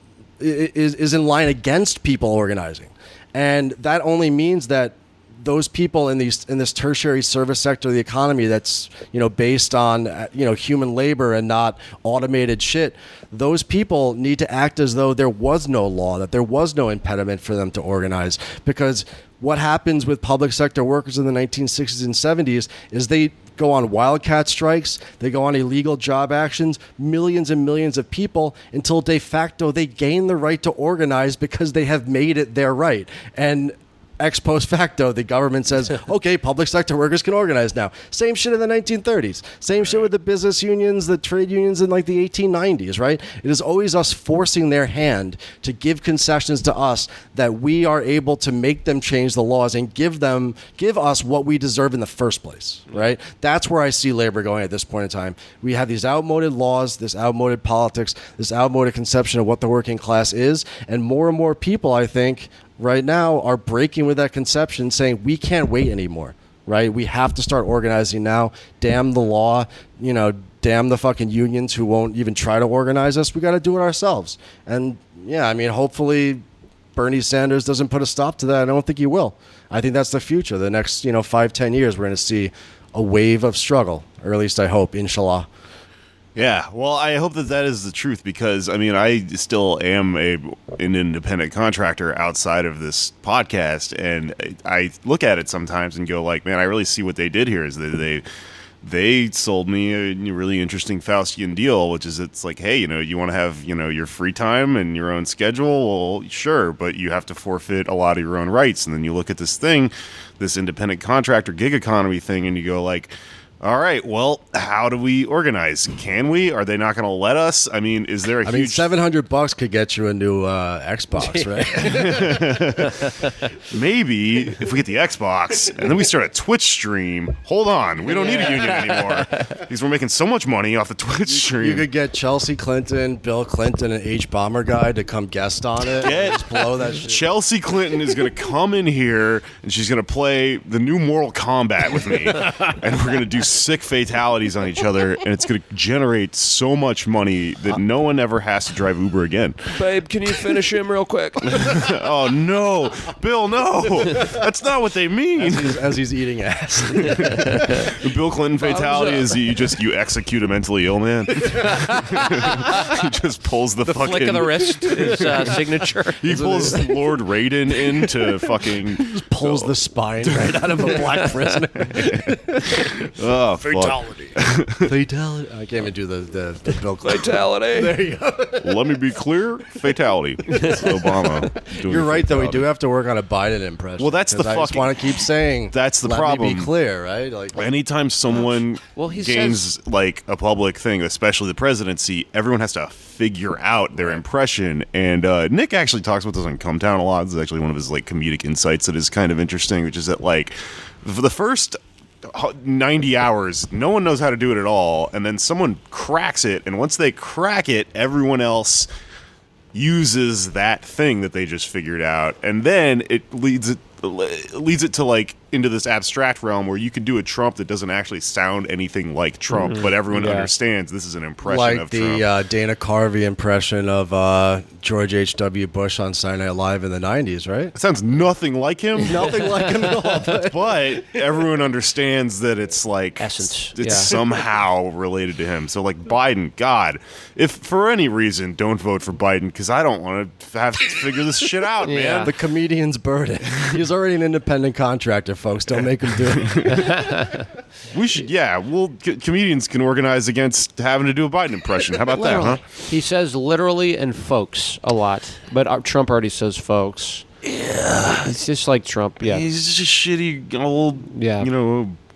in line against people organizing. And that only means that those people in this tertiary service sector of the economy that's based on human labor and not automated shit, those people need to act as though there was no law, that there was no impediment for them to organize. Because what happens with public sector workers in the 1960s and 70s is they go on wildcat strikes, they go on illegal job actions, millions and millions of people, until de facto they gain the right to organize because they have made it their right. And ex post facto, the government says, okay, public sector workers can organize now. Same shit in the 1930s. Same shit with the business unions, the trade unions in like the 1890s, right? It is always us forcing their hand to give concessions to us that we are able to make them change the laws and give us what we deserve in the first place, right? That's where I see labor going at this point in time. We have these outmoded laws, this outmoded politics, this outmoded conception of what the working class is, and more people, I think, right now are breaking with that conception, saying we can't wait anymore, right? We have to start organizing now. Damn the law, damn the fucking unions who won't even try to organize us. We got to do it ourselves. And yeah, I mean, hopefully Bernie Sanders doesn't put a stop to that. I don't think he will. I think that's the future. The next, 5-10 years, we're going to see a wave of struggle, or at least I hope, inshallah. Yeah, well, I hope that is the truth because, I still am an independent contractor outside of this podcast, and I look at it sometimes and go like, man, I really see what they did here is that they sold me a really interesting Faustian deal, which is it's like, hey, you want to have, your free time and your own schedule? Well, sure, but you have to forfeit a lot of your own rights. And then you look at this thing, this independent contractor gig economy thing, and you go like, all right, well, how do we organize? Can we? Are they not going to let us? Is there a huge... $700 could get you a new Xbox, right? Maybe if we get the Xbox and then we start a Twitch stream. Hold on, we don't need a union anymore because we're making so much money off the Twitch stream. You could get Chelsea Clinton, Bill Clinton, and H. Bomber Guy to come guest on it. Just blow that shit. Chelsea Clinton is going to come in here and she's going to play the new Mortal Kombat with me, and we're going to do sick fatalities on each other, and it's going to generate so much money that no one ever has to drive Uber again. Babe, can you finish him real quick? Oh no, Bill, no, that's not what they mean. As he's eating ass. The Bill Clinton fatality is you execute a mentally ill man. He just pulls the fucking Flick of the wrist is signature. He pulls Lord Raiden into fucking Just pulls the spine right out of a black prisoner. oh Fatality. Fatality. I can't even do the Bill Clinton. Fatality. There you go. Let me be clear, fatality. It's Obama. Doing You're right, though. We fatality. do have to work on a Biden impression. Well, that's the 'cause I just fucking- want to keep saying. That's the Let problem. me be clear, right? Like, Anytime someone Well, he gains like a public thing, especially the presidency, everyone has to figure out their impression. And Nick actually talks about this on Come Town a lot. This is actually one of his like comedic insights that is kind of interesting, which is that like for the first 90 hours, no one knows how to do it at all, and then someone cracks it, and once they crack it, everyone else uses that thing that they just figured out, and then it leads it to like into this abstract realm where you can do a Trump that doesn't actually sound anything like Trump, but everyone Yeah. understands this is an impression like of the Trump. Dana Carvey impression of George H.W. Bush on Saturday Night Live in the 90s, right? It sounds nothing like him. Nothing like him at all. But everyone understands that it's like Essence, it's yeah. somehow related to him. So like Biden, God, if for any reason don't vote for Biden because I don't want to have to figure this shit out, Yeah. man. The comedian's burden. He's already an independent contractor, folks. Don't make him do it. We should, yeah. Well, comedians can organize against having to do a Biden impression. How about that, huh? He says literally and folks a lot, but Trump already says folks. Yeah. It's just like Trump, yeah. He's just a shitty old, Yeah.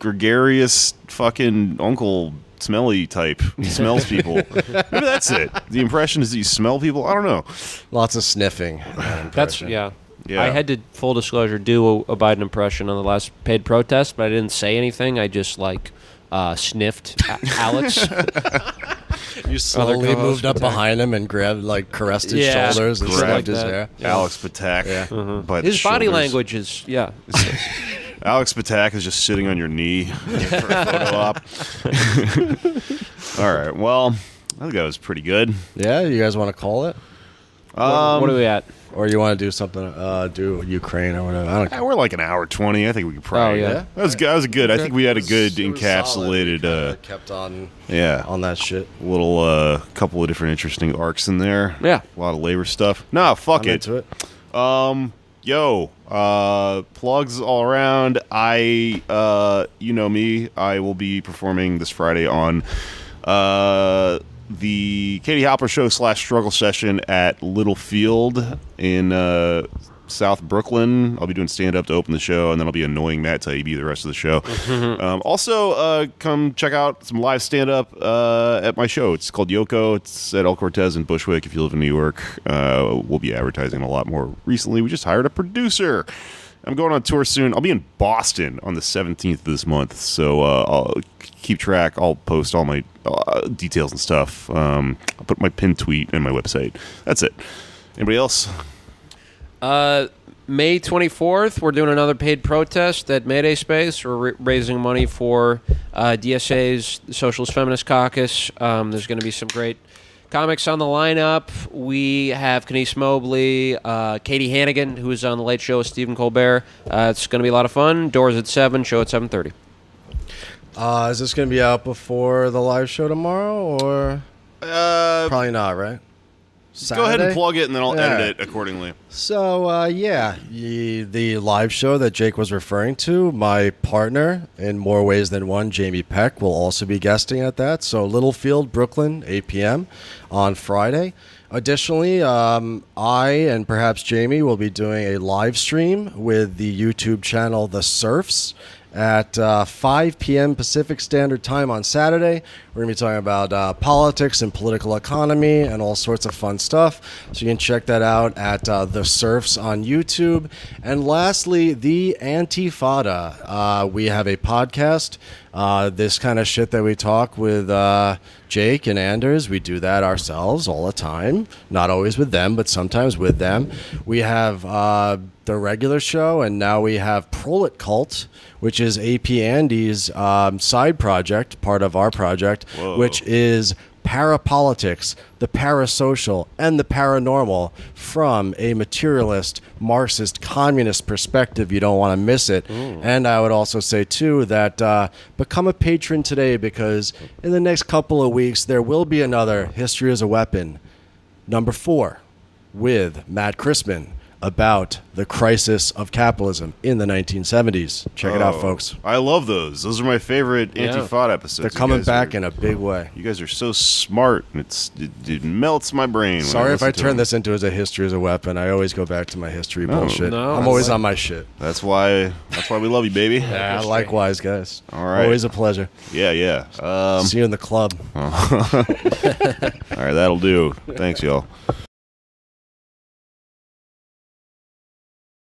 gregarious fucking uncle. Smelly type. He smells people. Maybe that's it. The impression is that you smell people. I don't know. Lots of sniffing. in that That's, impression. yeah. Yeah. I had to, full disclosure, do a Biden impression on the last paid protest, but I didn't say anything. I just, sniffed Alex. You slowly co-host moved up protect. behind him and grabbed, caressed his Yeah. shoulders and Grabbed slapped his that. hair. Alex Patak. Yeah. By the His body shoulders. language is, yeah. Alex Patak is just sitting on your knee for a photo op. All right. Well, I think that was pretty good. Yeah, you guys want to call it? What are we at? Or you want to do something, do Ukraine or whatever? I don't care. We're like an hour 20. I think we could probably. Oh, yeah. That was good. That was good. I think we had a good It was solid. We encapsulated. kinda kept on Yeah. on that shit. Little couple of different interesting arcs in there. Yeah. A lot of labor stuff. No, fuck I'm it. into it. Plugs all around. You know me. I will be performing this Friday on the Katie Halper Show / Struggle Session at Littlefield in South Brooklyn. I'll be doing stand-up to open the show, and then I'll be annoying Matt Taibbi the rest of the show. Also, come check out some live stand-up at my show. It's called Yoko. It's at El Cortez in Bushwick if you live in New York. We'll be advertising a lot more recently. We just hired a producer. I'm going on tour soon. I'll be in Boston on the 17th of this month, so I'll keep track. I'll post all my details and stuff. I'll put my pinned tweet and my website. That's it. Anybody else? May 24th, we're doing another paid protest at Mayday Space. We're raising money for DSA's Socialist Feminist Caucus. There's going to be some great comics on the lineup. We have Kenise Mobley, Katie Hannigan, who is on the Late Show with Stephen Colbert. It's going to be a lot of fun. Doors at 7, show at 7:30. Is this going to be out before the live show tomorrow, or probably not, right? Go ahead and Saturday? plug it, and then I'll Yeah. edit it accordingly. So, the live show that Jake was referring to, my partner, in more ways than one, Jamie Peck, will also be guesting at that. So, Littlefield, Brooklyn, 8 p.m. on Friday. Additionally, I and perhaps Jamie will be doing a live stream with the YouTube channel The Surfs at 5 p.m. Pacific Standard Time on Saturday. We're going to be talking about politics and political economy and all sorts of fun stuff. So you can check that out at The Surfs on YouTube. And lastly, the Antifada. We have a podcast This kind of shit that we talk with Jake and Anders, we do that ourselves all the time. Not always with them, but sometimes with them. We have the regular show, and now we have Prolet Cult, which is AP Andy's side project, part of our project, which is parapolitics, the parasocial, and the paranormal from a materialist, Marxist, communist perspective. You don't want to miss it. And I would also say, too, that become a patron today, because in the next couple of weeks, there will be another History as a Weapon, number 4, with Matt Christman, about the crisis of capitalism in the 1970s. Check it out, folks. I love those. Those are my favorite Antifada episodes. They're coming back in a big way. You guys are so smart, and it melts my brain. Sorry if I turn this into as a History as a Weapon. I always go back to my history bullshit. no, I'm always on my shit. That's why we love you, baby. Yeah, likewise, guys. All right. Always a pleasure. Yeah. See you in the club. All right, that'll do. Thanks, y'all.